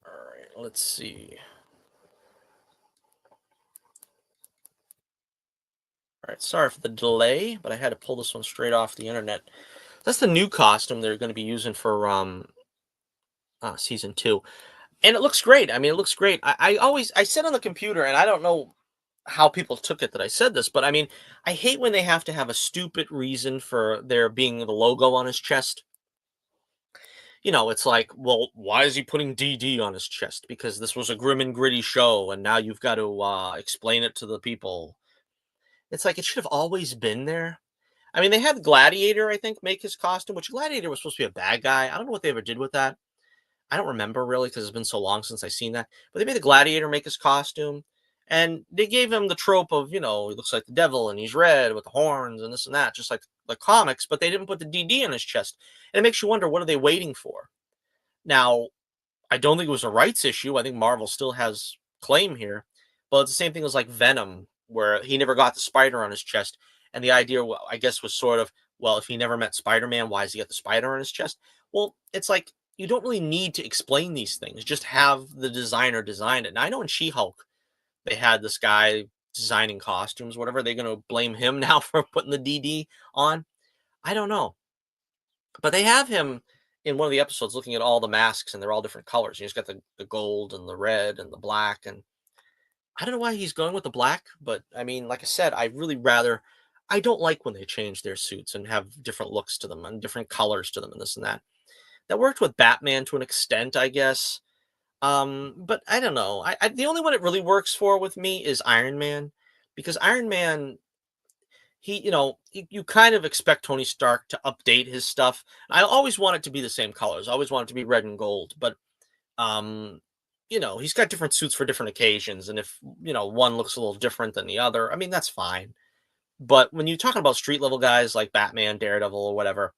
All right, let's see. All right, sorry for the delay, but I had to pull this one straight off the internet. That's the new costume they're going to be using for season 2. And it looks great. I mean, it looks great. I said on the computer, and I don't know how people took it that I said this, but I mean, I hate when they have to have a stupid reason for there being the logo on his chest. It's like, well, why is he putting DD on his chest? Because this was a grim and gritty show, and now you've got to explain it to the people. It's like it should have always been there. I mean, they had Gladiator, I think, make his costume, which Gladiator was supposed to be a bad guy. I don't know what they ever did with that. I don't remember really because it's been so long since I've seen that. But they made the Gladiator make his costume, and they gave him the trope of he looks like the devil and he's red with the horns and this and that, just like the comics. But they didn't put the DD on his chest, and it makes you wonder what are they waiting for? Now, I don't think it was a rights issue. I think Marvel still has claim here, but it's the same thing as like Venom, where he never got the spider on his chest, and the idea, I guess, was sort of, well, if he never met Spider-Man, why does he get the spider on his chest? Well, it's like you don't really need to explain these things; just have the designer design it. And I know in She-Hulk they had this guy designing costumes, whatever. They're going to blame him now for putting the DD on. I don't know. But they have him in one of the episodes looking at all the masks, and they're all different colors. He's got the gold and the red and the black. And I don't know why he's going with the black, but I mean, like I said, I don't like when they change their suits and have different looks to them and different colors to them and this and that. That worked with Batman to an extent, I guess. But I don't know. The only one it really works for with me is Iron Man, because Iron Man, you kind of expect Tony Stark to update his stuff. I always want it to be the same colors. I always want it to be red and gold. But um, he's got different suits for different occasions, and if one looks a little different than the other, I mean that's fine. But when you're talking about street level guys like Batman, Daredevil, or whatever,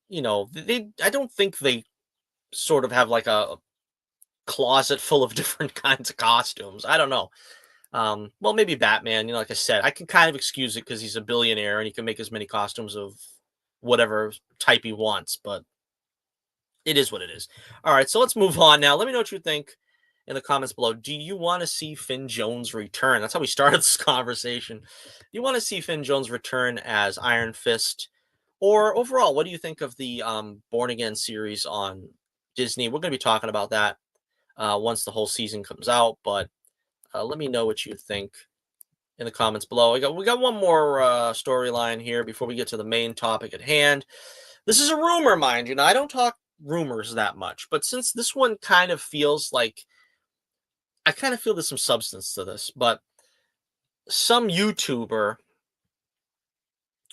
they I don't think they sort of have like a closet full of different kinds of costumes. I don't know. Well, maybe Batman. Like I said, I can kind of excuse it because he's a billionaire and he can make as many costumes of whatever type he wants. But it is what it is. All right, so let's move on now. Let me know what you think in the comments below. Do you want to see Finn Jones return? That's how we started this conversation. Do you want to see Finn Jones return as Iron Fist? Or overall, what do you think of the Born Again series on Disney? We're going to be talking about that once the whole season comes out. But let me know what you think in the comments below. We got one more storyline here before we get to the main topic at hand. This is a rumor, mind you. Now, I don't talk rumors that much, but since this one kind of feels like I kind of feel there's some substance to this, but some YouTuber,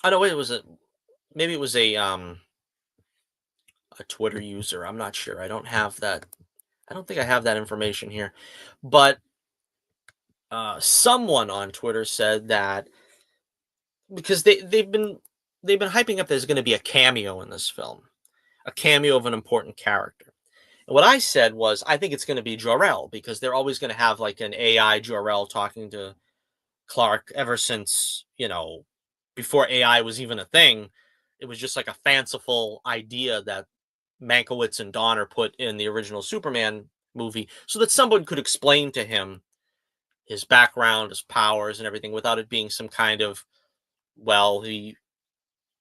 I know it was maybe it was a Twitter user. I'm not sure. I don't have that. I don't think I have that information here, but someone on Twitter said that because they've been hyping up there's going to be a cameo in this film, a cameo of an important character. And what I said was I think it's going to be Jor-El because they're always going to have like an AI Jor-El talking to Clark ever since before AI was even a thing. It was just like a fanciful idea that Mankiewicz and Donner put in the original Superman movie so that someone could explain to him his background, his powers, and everything without it being some kind of, well, he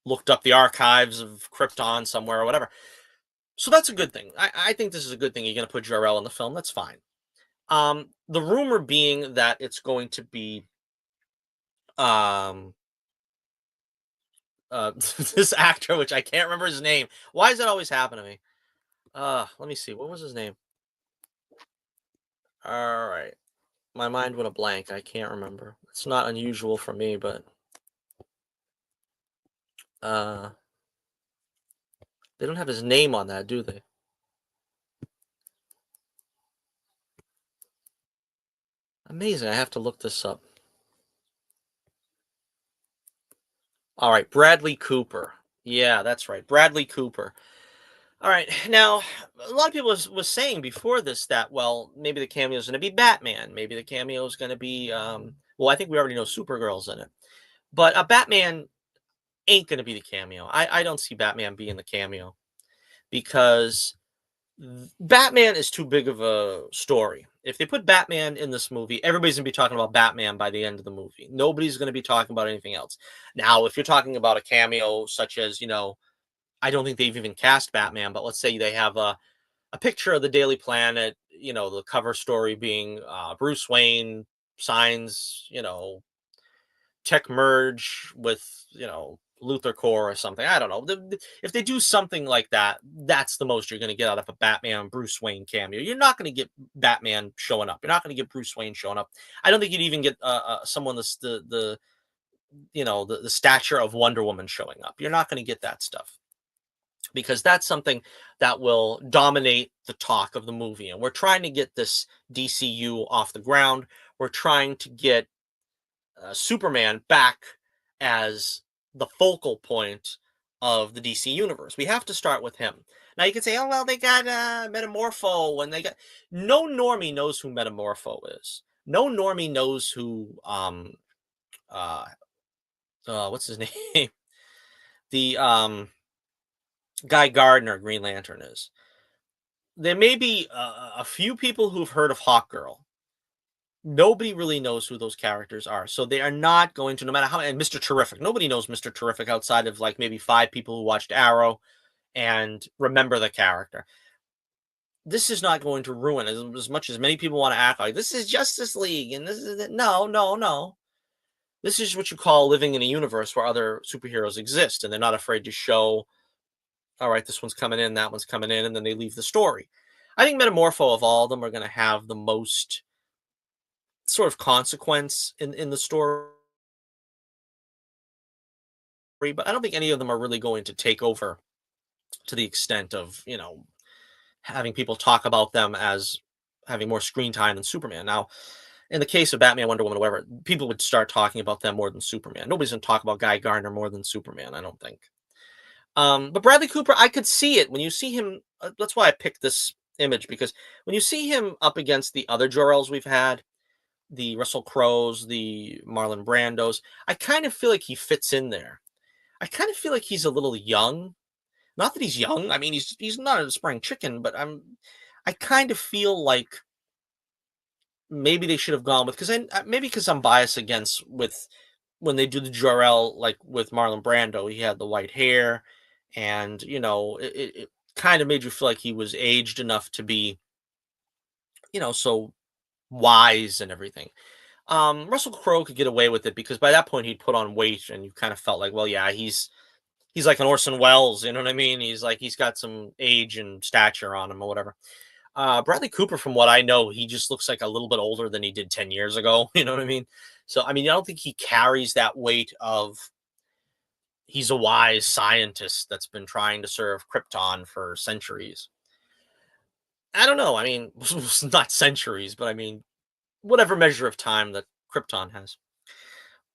looked up the archives of Krypton somewhere or whatever. So that's a good thing. I think this is a good thing. You're going to put Jor-El in the film. That's fine. The rumor being that it's going to be um, this actor, which I can't remember his name. Why does that always happen to me? Let me see. What was his name? All right. My mind went a blank. I can't remember. It's not unusual for me, but uh, they don't have his name on that, do they? Amazing. I have to look this up. All right, Bradley Cooper. Yeah, that's right. Bradley Cooper. All right. Now, a lot of people was saying before this that, well, maybe the cameo is going to be Batman. Maybe the cameo is going to be, well, I think we already know Supergirl's in it. But Batman ain't going to be the cameo. I don't see Batman being the cameo because Batman is too big of a story. If they put Batman in this movie, everybody's going to be talking about Batman by the end of the movie. Nobody's going to be talking about anything else. Now, if you're talking about a cameo such as, I don't think they've even cast Batman, but let's say they have a picture of the Daily Planet, the cover story being Bruce Wayne signs, tech merge with, Luther Core or something. I don't know. If they do something like that, that's the most you're going to get out of a Batman Bruce Wayne cameo. You're not going to get Batman showing up. You're not going to get Bruce Wayne showing up. I don't think you'd even get someone the stature of Wonder Woman showing up. You're not going to get that stuff because that's something that will dominate the talk of the movie. And we're trying to get this DCU off the ground. We're trying to get Superman back as the focal point of the DC universe. We have to start with him. Now you can say, oh well, they got Metamorpho, and they got no normie knows who Metamorpho is. No normie knows who uh what's his name? The Guy Gardner Green Lantern is. There may be a few people who've heard of Hawkgirl. Nobody really knows who those characters are. So they are not going to, no matter how, and Mr. Terrific, nobody knows Mr. Terrific outside of like maybe 5 people who watched Arrow and remember the character. This is not going to ruin as much as many people want to act like this is Justice League and this is it. No, no, no. This is what you call living in a universe where other superheroes exist and they're not afraid to show, all right, this one's coming in, that one's coming in, and then they leave the story. I think Metamorpho of all of them are going to have the most sort of consequence in the story, but I don't think any of them are really going to take over to the extent of having people talk about them as having more screen time than Superman. Now, in the case of Batman, Wonder Woman, whatever, people would start talking about them more than Superman. Nobody's gonna talk about Guy Gardner more than Superman, I don't think. But Bradley Cooper, I could see it when you see him. That's why I picked this image, because when you see him up against the other Jor-Els we've had, the Russell Crowes, the Marlon Brandos, I kind of feel like he fits in there. I kind of feel like he's a little young. Not that he's young. I mean, he's not a spring chicken, but I kind of feel like maybe they should have gone with, because maybe because I'm biased against with when they do the Jor-El, like with Marlon Brando, he had the white hair, and it kind of made you feel like he was aged enough to be so wise and everything. Russell Crowe could get away with it because by that point he'd put on weight, and you kind of felt like, well, yeah, he's like an Orson Welles, you know what I mean? He's got some age and stature on him or whatever. Bradley Cooper, from what I know, he just looks like a little bit older than he did 10 years ago. You know what I mean? So, I mean, I don't think he carries that weight of he's a wise scientist that's been trying to serve Krypton for centuries. I don't know. I mean, not centuries, but I mean, whatever measure of time that Krypton has.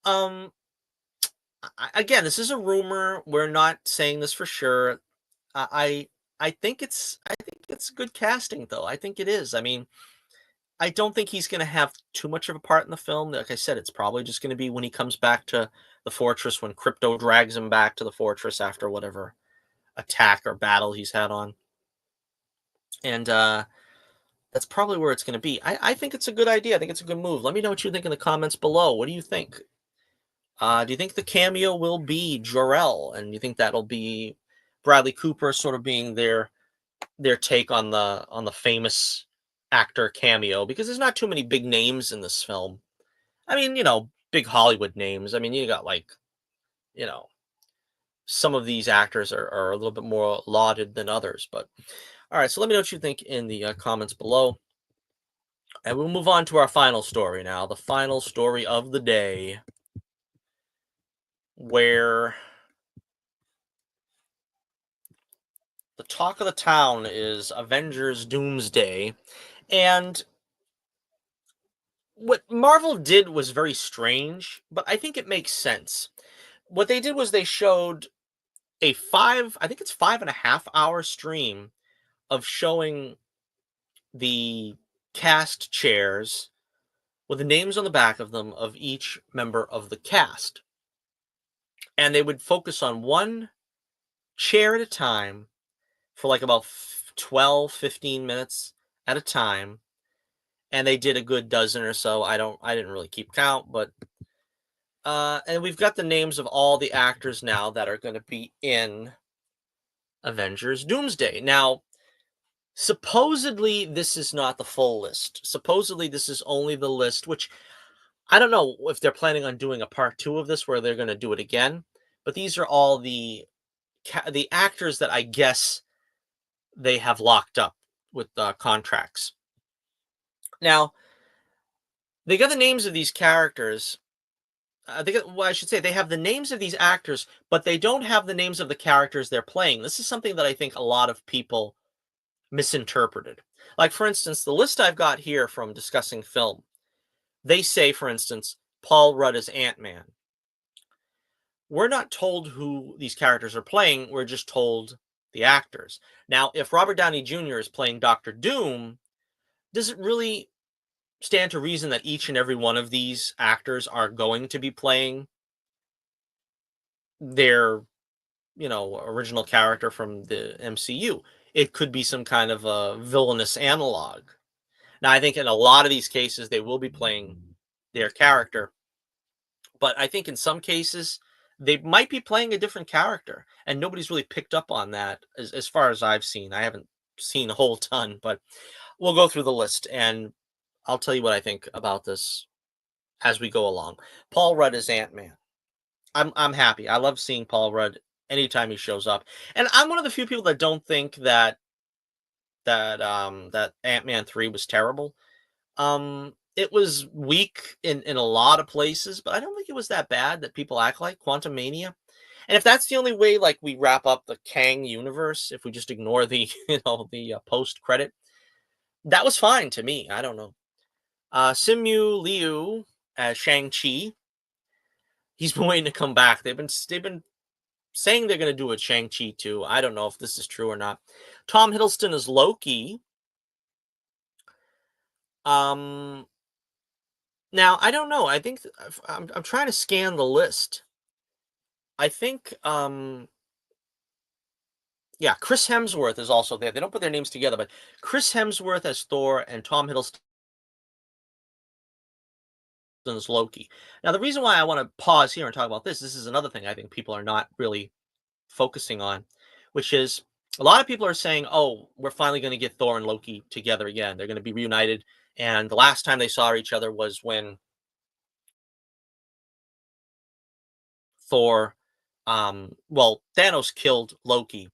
Um, again, this is a rumor. We're not saying this for sure. I think it's good casting, though. I think it is. I mean, I don't think he's going to have too much of a part in the film. Like I said, it's probably just going to be when he comes back to the fortress, when Crypto drags him back to the fortress after whatever attack or battle he's had on. And that's probably where it's going to be. I think it's a good idea. I think it's a good move. Let me know what you think in the comments below. What do you think? Do you think the cameo will be Jor-El? And you think that'll be Bradley Cooper sort of being their take on the famous actor cameo? Because there's not too many big names in this film. I mean, big Hollywood names. I mean, you got like, you know, some of these actors are a little bit more lauded than others. But all right, so let me know what you think in the comments below. And we'll move on to our final story now. The final story of the day, where the talk of the town is Avengers Doomsday. And what Marvel did was very strange, but I think it makes sense. What they did was they showed I think it's 5.5 hour stream of showing the cast chairs with the names on the back of them of each member of the cast. And they would focus on one chair at a time for like about 12, 15 minutes at a time. And they did a good dozen or so. I didn't really keep count, but and we've got the names of all the actors now that are going to be in Avengers Doomsday. Now, supposedly this is not the full list. Supposedly this is only the list, which I don't know if they're planning on doing a part 2 of this where they're going to do it again, but these are all the actors that I guess they have locked up with contracts. Now, they got the names of these characters. I should say they have the names of these actors, but they don't have the names of the characters they're playing. This is something that I think a lot of people misinterpreted. Like, for instance, the list I've got here from Discussing Film, they say, for instance, Paul Rudd as Ant-Man. We're not told who these characters are playing. We're just told the actors. Now, if Robert Downey Jr. is playing Doctor Doom, does it really stand to reason that each and every one of these actors are going to be playing their, original character from the MCU? It could be some kind of a villainous analog. Now, I think in a lot of these cases, they will be playing their character. But I think in some cases, they might be playing a different character. And nobody's really picked up on that as far as I've seen. I haven't seen a whole ton, but we'll go through the list and I'll tell you what I think about this as we go along. Paul Rudd is Ant-Man. I'm happy. I love seeing Paul Rudd anytime he shows up. And I'm one of the few people that don't think that Ant-Man 3 was terrible. It was weak in a lot of places, but I don't think it was that bad that people act like. Quantumania. And if that's the only way, like, we wrap up the Kang universe, if we just ignore the the post credit, That was fine to me. I don't know. Simu Liu as Shang-Chi. He's been waiting to come back. They've been saying they're going to do a Shang-Chi too. I don't know if this is true or not. Tom Hiddleston is Loki. Um, Now I don't know. I think I'm trying to scan the list. I think yeah, Chris Hemsworth is also there. They don't put their names together, but Chris Hemsworth as Thor and Tom Hiddleston as Loki. Now the reason why I want to pause here and talk about this is another thing I think people are not really focusing on, which is a lot of people are saying, "Oh, we're finally going to get Thor and Loki together again. They're going to be reunited." And the last time they saw each other was when Thor, well, Thanos killed Loki,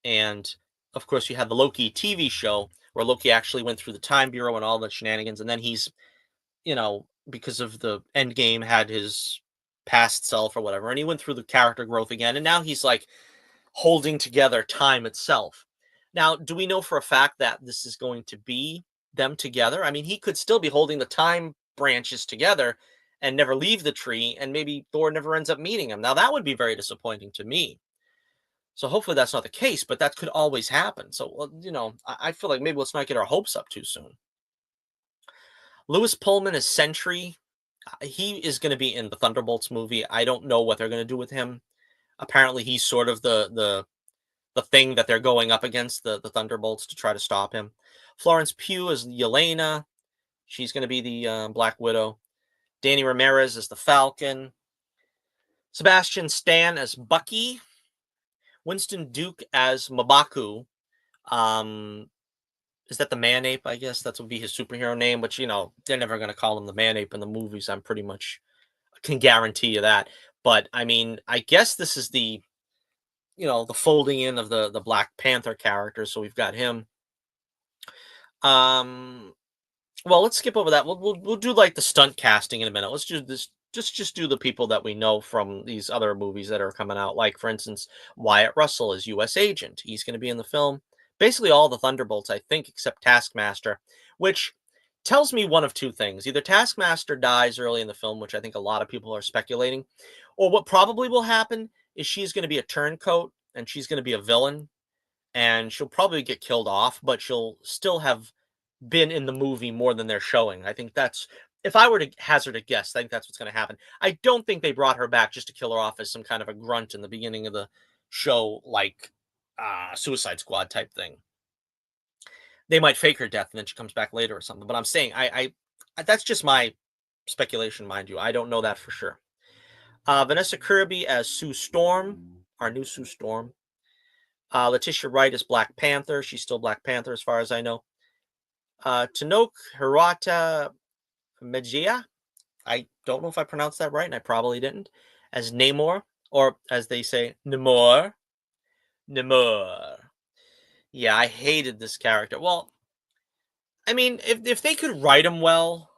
and of course you had the Loki TV show where Loki actually went through the time bureau and all the shenanigans, and then he's, because of the end game, had his past self or whatever, and he went through the character growth again, and now he's like holding together time itself. Now, do we know for a fact that this is going to be them together? I mean, he could still be holding the time branches together and never leave the tree, and maybe Thor never ends up meeting him. Now, that would be very disappointing to me. So hopefully that's not the case, but that could always happen. So, well, I feel like maybe let's not get our hopes up too soon. Lewis Pullman is Sentry. He is going to be in the Thunderbolts movie. I don't know what they're going to do with him. Apparently, he's sort of the thing that they're going up against, the Thunderbolts, to try to stop him. Florence Pugh is Yelena. She's going to be the Black Widow. Danny Ramirez is the Falcon. Sebastian Stan as Bucky. Winston Duke as Mabaku. Um, is that the Man Ape? I guess that would be his superhero name, but they're never going to call him the Man Ape in the movies. I'm pretty much can guarantee you that. But I mean, I guess this is the folding in of the Black Panther character. So we've got him. Um, well, let's skip over that. We'll do like the stunt casting in a minute. Let's do this. Just do the people that we know from these other movies that are coming out. Like for instance, Wyatt Russell is U.S. Agent. He's going to be in the film. Basically, all the Thunderbolts, I think, except Taskmaster, which tells me one of two things: either Taskmaster dies early in the film, which I think a lot of people are speculating, or what probably will happen is she's going to be a turncoat and she's going to be a villain, and she'll probably get killed off, but she'll still have been in the movie more than they're showing. I think that's if I were to hazard a guess, I think that's what's going to happen. I don't think they brought her back just to kill her off as some kind of a grunt in the beginning of the show, like Suicide Squad type thing. They might fake her death and then she comes back later or something. But I'm saying that's just my speculation, mind you. I don't know that for sure. Vanessa Kirby as Sue Storm, our new Sue Storm. Letitia Wright is Black Panther. She's still Black Panther as far as I know. Tanoke Hirata Mejia. I don't know if I pronounced that right, and I probably didn't. As Namor, or as they say, Namor. Namor. Yeah, I hated this character. Well, I mean, if they could write him well,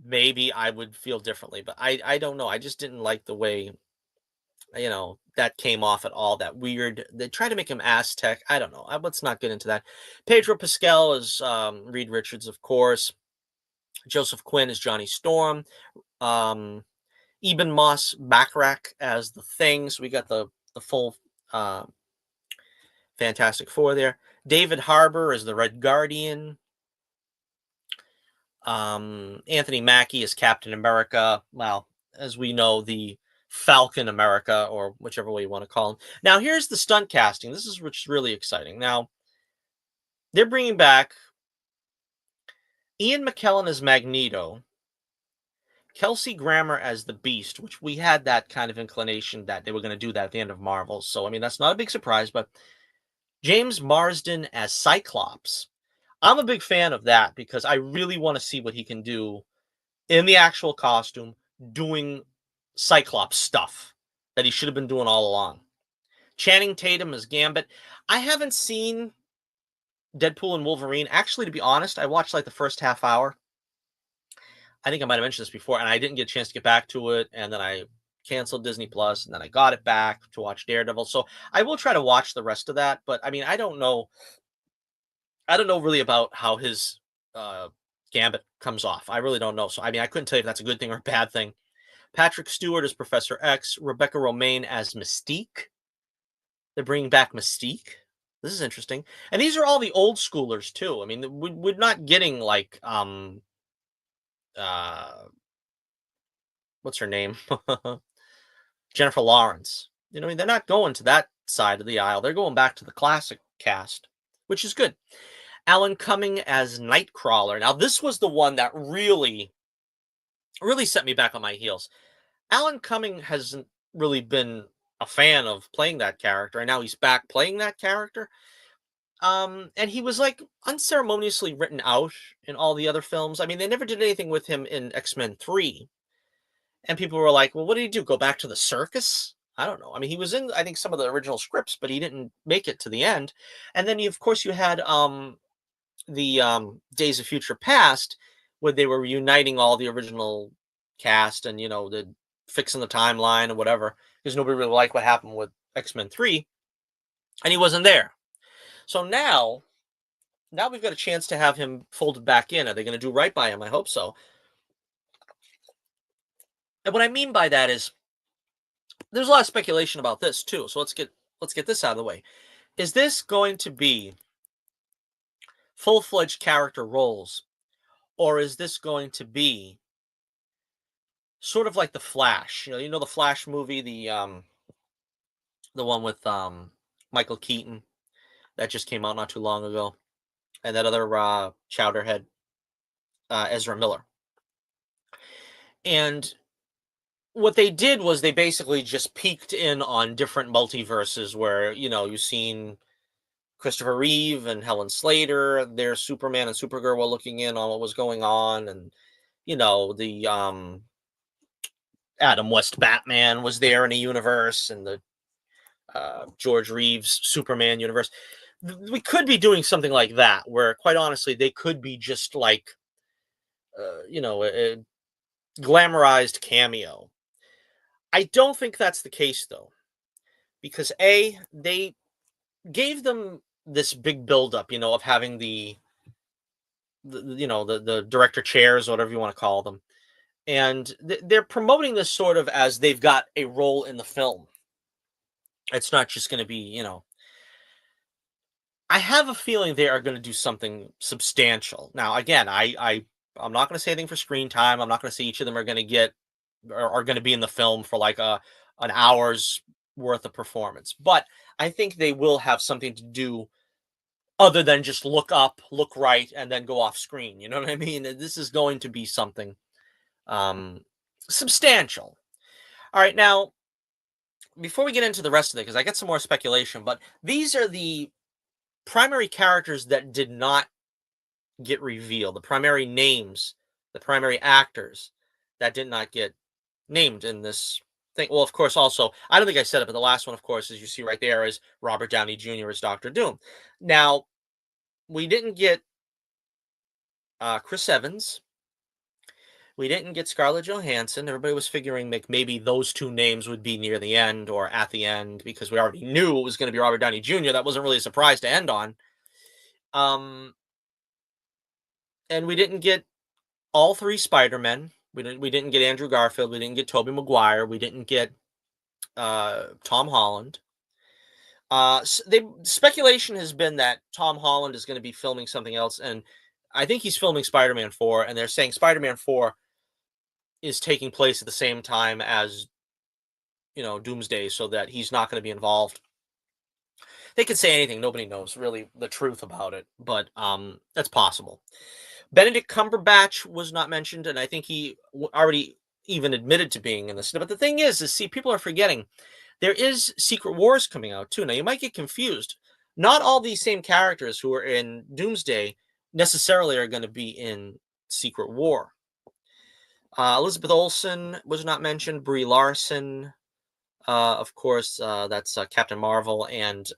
maybe I would feel differently. But I don't know. I just didn't like the way that came off at all. That weird. They try to make him Aztec. I don't know. Let's not get into that. Pedro Pascal is Reed Richards, of course. Joseph Quinn is Johnny Storm. Eben Moss Backrack as the Thing. So we got the full Fantastic Four there. David Harbour is the Red Guardian. Anthony Mackie is Captain America. Well, as we know, the Falcon America, or whichever way you want to call him. Now, here's the stunt casting. This is what's really exciting. Now, they're bringing back Ian McKellen as Magneto, Kelsey Grammer as the Beast, which we had that kind of inclination that they were going to do that at the end of Marvel. So, I mean, that's not a big surprise, but James Marsden as Cyclops. I'm a big fan of that because I really want to see what he can do in the actual costume doing Cyclops stuff that he should have been doing all along. Channing Tatum as Gambit. I haven't seen Deadpool and Wolverine. Actually, to be honest, I watched like the first half hour. I think I might have mentioned this before, and I didn't get a chance to get back to it. And then I canceled Disney Plus, and then I got it back to watch Daredevil. So I will try to watch the rest of that. But I mean, I don't know. I don't know really about how his gambit comes off. I really don't know. So I mean, I couldn't tell you if that's a good thing or a bad thing. Patrick Stewart as Professor X, Rebecca Romaine as Mystique. They're bringing back Mystique. This is interesting, and these are all the old schoolers too. I mean, we're not getting like uh what's her name, Jennifer Lawrence. You know, I mean, they're not going to that side of the aisle. They're going back to the classic cast, which is good. Alan Cumming as Nightcrawler. Now, this was the one that really set me back on my heels. Alan Cumming hasn't really been a fan of playing that character, and now he's back playing that character. And he was like unceremoniously written out in all the other films. I mean, they never did anything with him in X-Men 3. And people were like, well, what did he do? Go back to the circus? I don't know. I mean, he was in, I think, some of the original scripts, but he didn't make it to the end. And then, of course, you had the Days of Future Past, where they were reuniting all the original cast and, the fixing the timeline and whatever, because nobody really liked what happened with X-Men 3, and he wasn't there. So now we've got a chance to have him folded back in. Are they going to do right by him? I hope so. And what I mean by that is there's a lot of speculation about this too. So let's get this out of the way. Is this going to be full-fledged character roles, or is this going to be sort of like the Flash? The Flash movie, the one with Michael Keaton that just came out not too long ago, and that other chowderhead, Ezra Miller. And what they did was they basically just peeked in on different multiverses where, you've seen Christopher Reeve and Helen Slater, their Superman and Supergirl were looking in on what was going on. And, the Adam West Batman was there in a universe, and the George Reeves Superman universe. We could be doing something like that, where quite honestly, they could be just like, a glamorized cameo. I don't think that's the case, though, because they gave them this big buildup, of having the director chairs, whatever you want to call them, and they're promoting this sort of as they've got a role in the film. It's not just going to be, I have a feeling they are going to do something substantial. Now, again, I'm not going to say anything for screen time. I'm not going to say each of them are going to get or are going to be in the film for like an hour's worth of performance. But I think they will have something to do other than just look up, look right, and then go off screen. You know what I mean? This is going to be something substantial. All right, now, before we get into the rest of it, because I get some more speculation, but these are the primary characters that did not get revealed, the primary names, the primary actors that did not get named in this thing. Well, of course, also, I don't think I said it, but the last one, of course, as you see right there, is Robert Downey Jr. as Dr. Doom. Now, we didn't get Chris Evans. We didn't get Scarlett Johansson. Everybody was figuring maybe those two names would be near the end or at the end, because we already knew it was going to be Robert Downey Jr. That wasn't really a surprise to end on. And we didn't get all three Spider-Men. We didn't get Andrew Garfield. We didn't get Tobey Maguire. We didn't get Tom Holland. Speculation has been that Tom Holland is going to be filming something else, and I think he's filming Spider-Man 4, and they're saying Spider-Man 4 is taking place at the same time as, Doomsday, so that he's not going to be involved. They could say anything. Nobody knows really the truth about it, but that's possible. Benedict Cumberbatch was not mentioned, and I think he already even admitted to being in this. But the thing is see, people are forgetting there is Secret Wars coming out too. Now, you might get confused. Not all these same characters who are in Doomsday necessarily are going to be in Secret War. Elizabeth Olsen was not mentioned. Brie Larson, of course, that's Captain Marvel, and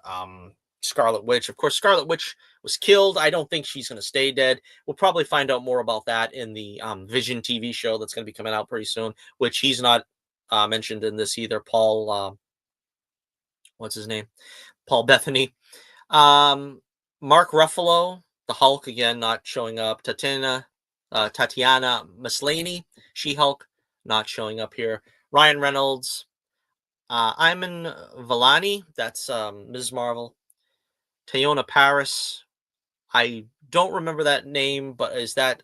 Scarlet Witch. Of course, Scarlet Witch was killed. I don't think she's going to stay dead. We'll probably find out more about that in the Vision TV show that's going to be coming out pretty soon, which he's not mentioned in this either. Paul, what's his name? Paul Bethany. Mark Ruffalo The Hulk again not showing up. Tatiana Maslany, She-Hulk, not showing up here. Ryan Reynolds, Iman Vellani, that's Ms. Marvel. Teyona Paris, I don't remember that name, but is that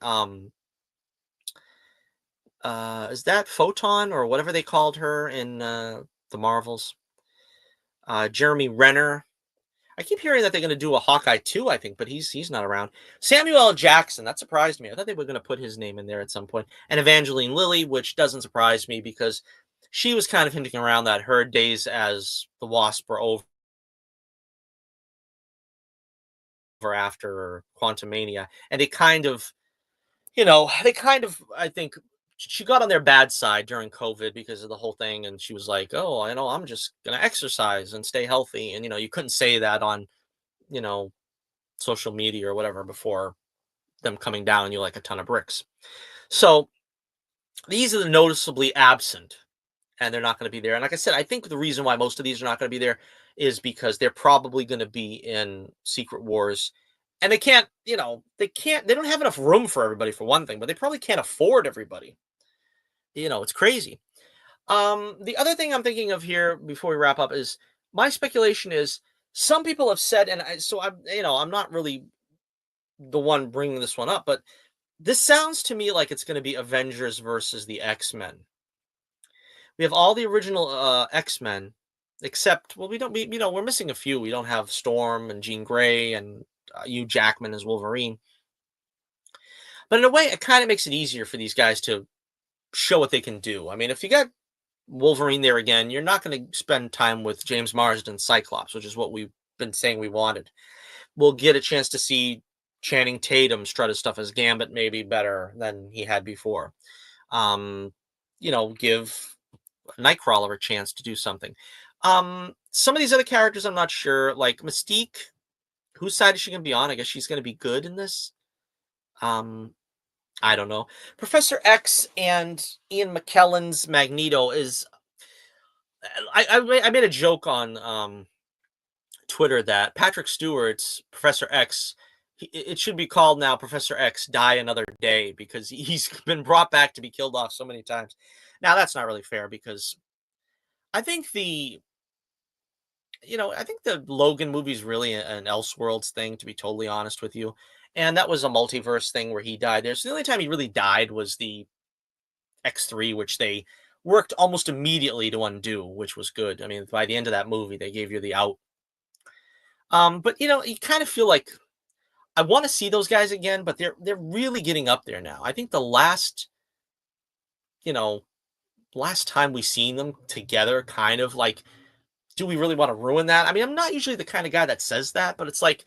Photon or whatever they called her in the Marvels? Jeremy Renner. I keep hearing that they're going to do a Hawkeye 2, I think, but he's not around. Samuel L. Jackson, that surprised me. I thought they were going to put his name in there at some point. And Evangeline Lilly, which doesn't surprise me because she was kind of hinting around that her days as the Wasp were over after Quantumania. And they kind of, I think, she got on their bad side during COVID because of the whole thing. And she was like, oh, I know, I'm just going to exercise and stay healthy. And, you couldn't say that on, you know, social media or whatever before them coming down on you like a ton of bricks. So these are the noticeably absent, and they're not going to be there. And like I said, I think the reason why most of these are not going to be there is because they're probably going to be in Secret Wars. And they don't have enough room for everybody for one thing, but they probably can't afford everybody. It's crazy. The other thing I'm thinking of here before we wrap up is my speculation is some people have said, and I'm not really the one bringing this one up, but this sounds to me like it's going to be Avengers versus the X-Men. We have all the original X-Men, except we're missing a few. We don't have Storm and Jean Grey and Hugh Jackman as Wolverine. But in a way, it kind of makes it easier for these guys to show what they can do. I mean, if you got Wolverine there again, you're not going to spend time with James Marsden Cyclops, which is what we've been saying we wanted. We'll get a chance to see Channing Tatum strut his stuff as Gambit maybe better than he had before. Give Nightcrawler a chance to do something. Some of these other characters I'm not sure, like Mystique. Whose side is she going to be on? I guess she's going to be good in this. I don't know. Professor X and Ian McKellen's Magneto is. I made a joke on Twitter that Patrick Stewart's Professor X, it should be called now Professor X Die Another Day because he's been brought back to be killed off so many times. Now that's not really fair because I think the Logan movie is really an Elseworlds thing, to be totally honest with you. And that was a multiverse thing where he died there. So the only time he really died was the X3, which they worked almost immediately to undo, which was good. I mean, by the end of that movie, they gave you the out. But you kind of feel like I want to see those guys again, but they're really getting up there now. I think the last time we seen them together, kind of like, do we really want to ruin that? I mean, I'm not usually the kind of guy that says that, but it's like,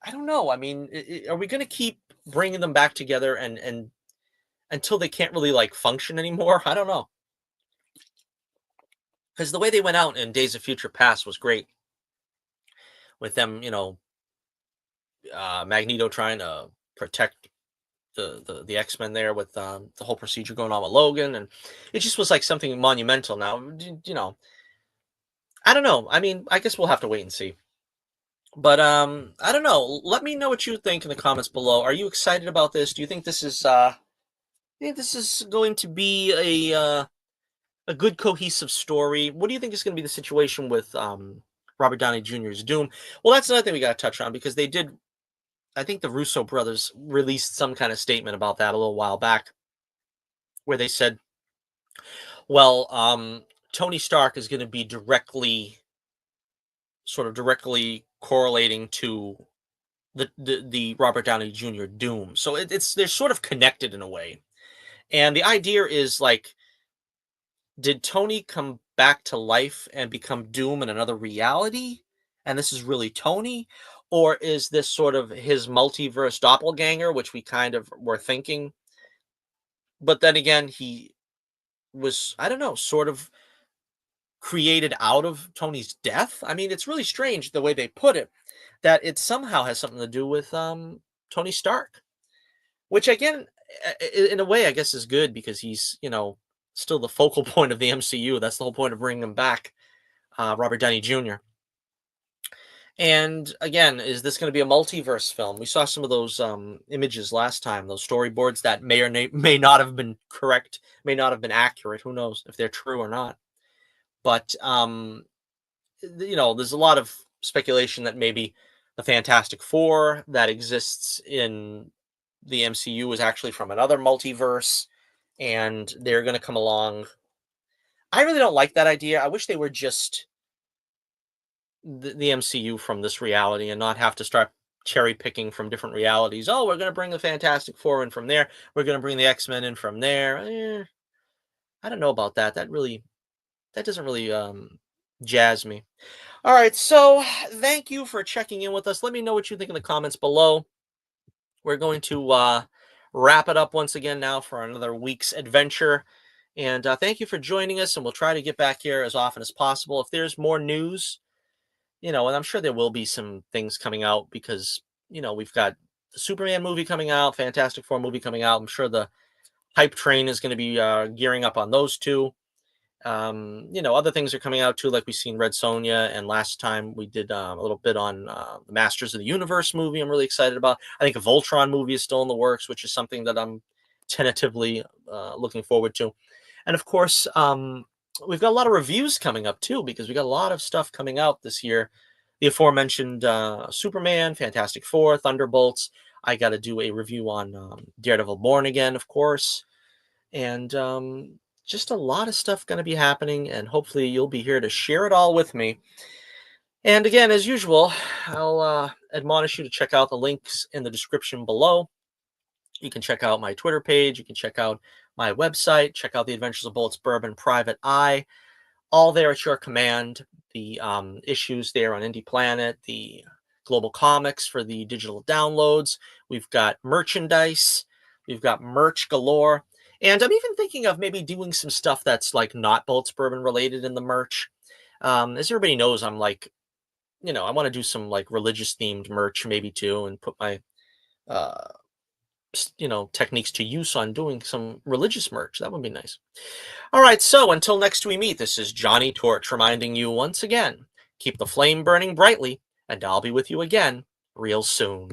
I don't know. I mean, are we going to keep bringing them back together and until they can't really like function anymore? I don't know. Because the way they went out in Days of Future Past was great with them, Magneto trying to protect the X-Men there with the whole procedure going on with Logan, and it just was like something monumental. Now, I don't know. I mean, I guess we'll have to wait and see. But I don't know. Let me know what you think in the comments below. Are you excited about this? Do you think this is going to be a good cohesive story? What do you think is going to be the situation with Robert Downey Jr.'s Doom? Well, that's another thing we got to touch on because they did. I think the Russo brothers released some kind of statement about that a little while back, where they said, "Well, Tony Stark is going to be directly correlating to the Robert Downey Jr. Doom, so they're sort of connected in a way." And the idea is like, did Tony come back to life and become Doom in another reality? And this is really Tony? Or is this sort of his multiverse doppelganger, which we kind of were thinking? But then again, he was, I don't know, sort of created out of Tony's death. I mean, it's really strange the way they put it, that it somehow has something to do with Tony Stark, which again, in a way, I guess is good because he's, still the focal point of the MCU. That's the whole point of bringing him back, Robert Downey Jr. And again, is this going to be a multiverse film? We saw some of those images last time, those storyboards that may or may not have been correct, may not have been accurate. Who knows if they're true or not? But there's a lot of speculation that maybe the Fantastic Four that exists in the MCU is actually from another multiverse, and they're going to come along. I really don't like that idea. I wish they were just the MCU from this reality and not have to start cherry picking from different realities. Oh, we're going to bring the Fantastic Four in from there. We're going to bring the X-Men in from there. I don't know about that. That doesn't really jazz me. All right, so thank you for checking in with us. Let me know what you think in the comments below. We're going to wrap it up once again now for another week's adventure. And thank you for joining us, and we'll try to get back here as often as possible. If there's more news, and I'm sure there will be some things coming out because, we've got the Superman movie coming out, Fantastic Four movie coming out. I'm sure the hype train is going to be gearing up on those two. Other things are coming out too, like we've seen Red Sonja, and last time we did a little bit on the Masters of the Universe movie. I'm really excited about. I think a Voltron movie is still in the works, which is something that I'm tentatively looking forward to. And of course, we've got a lot of reviews coming up too, because we got a lot of stuff coming out this year. The aforementioned Superman, Fantastic Four, Thunderbolts. I got to do a review on Daredevil Born Again, of course. And just a lot of stuff going to be happening, and hopefully you'll be here to share it all with me. And again, as usual, I'll admonish you to check out the links in the description below. You can check out my Twitter page. You can check out my website. Check out the Adventures of Bullets Bourbon Private Eye. All there at your command. The issues there on Indie Planet, the global comics for the digital downloads. We've got merchandise. We've got merch galore. And I'm even thinking of maybe doing some stuff that's like not Bullets Bourbon related in the merch. As everybody knows, I'm like, I want to do some like religious themed merch maybe too, and put my techniques to use on doing some religious merch. That would be nice. All right, so until next we meet, this is Johnny Torch reminding you once again, keep the flame burning brightly, and I'll be with you again real soon.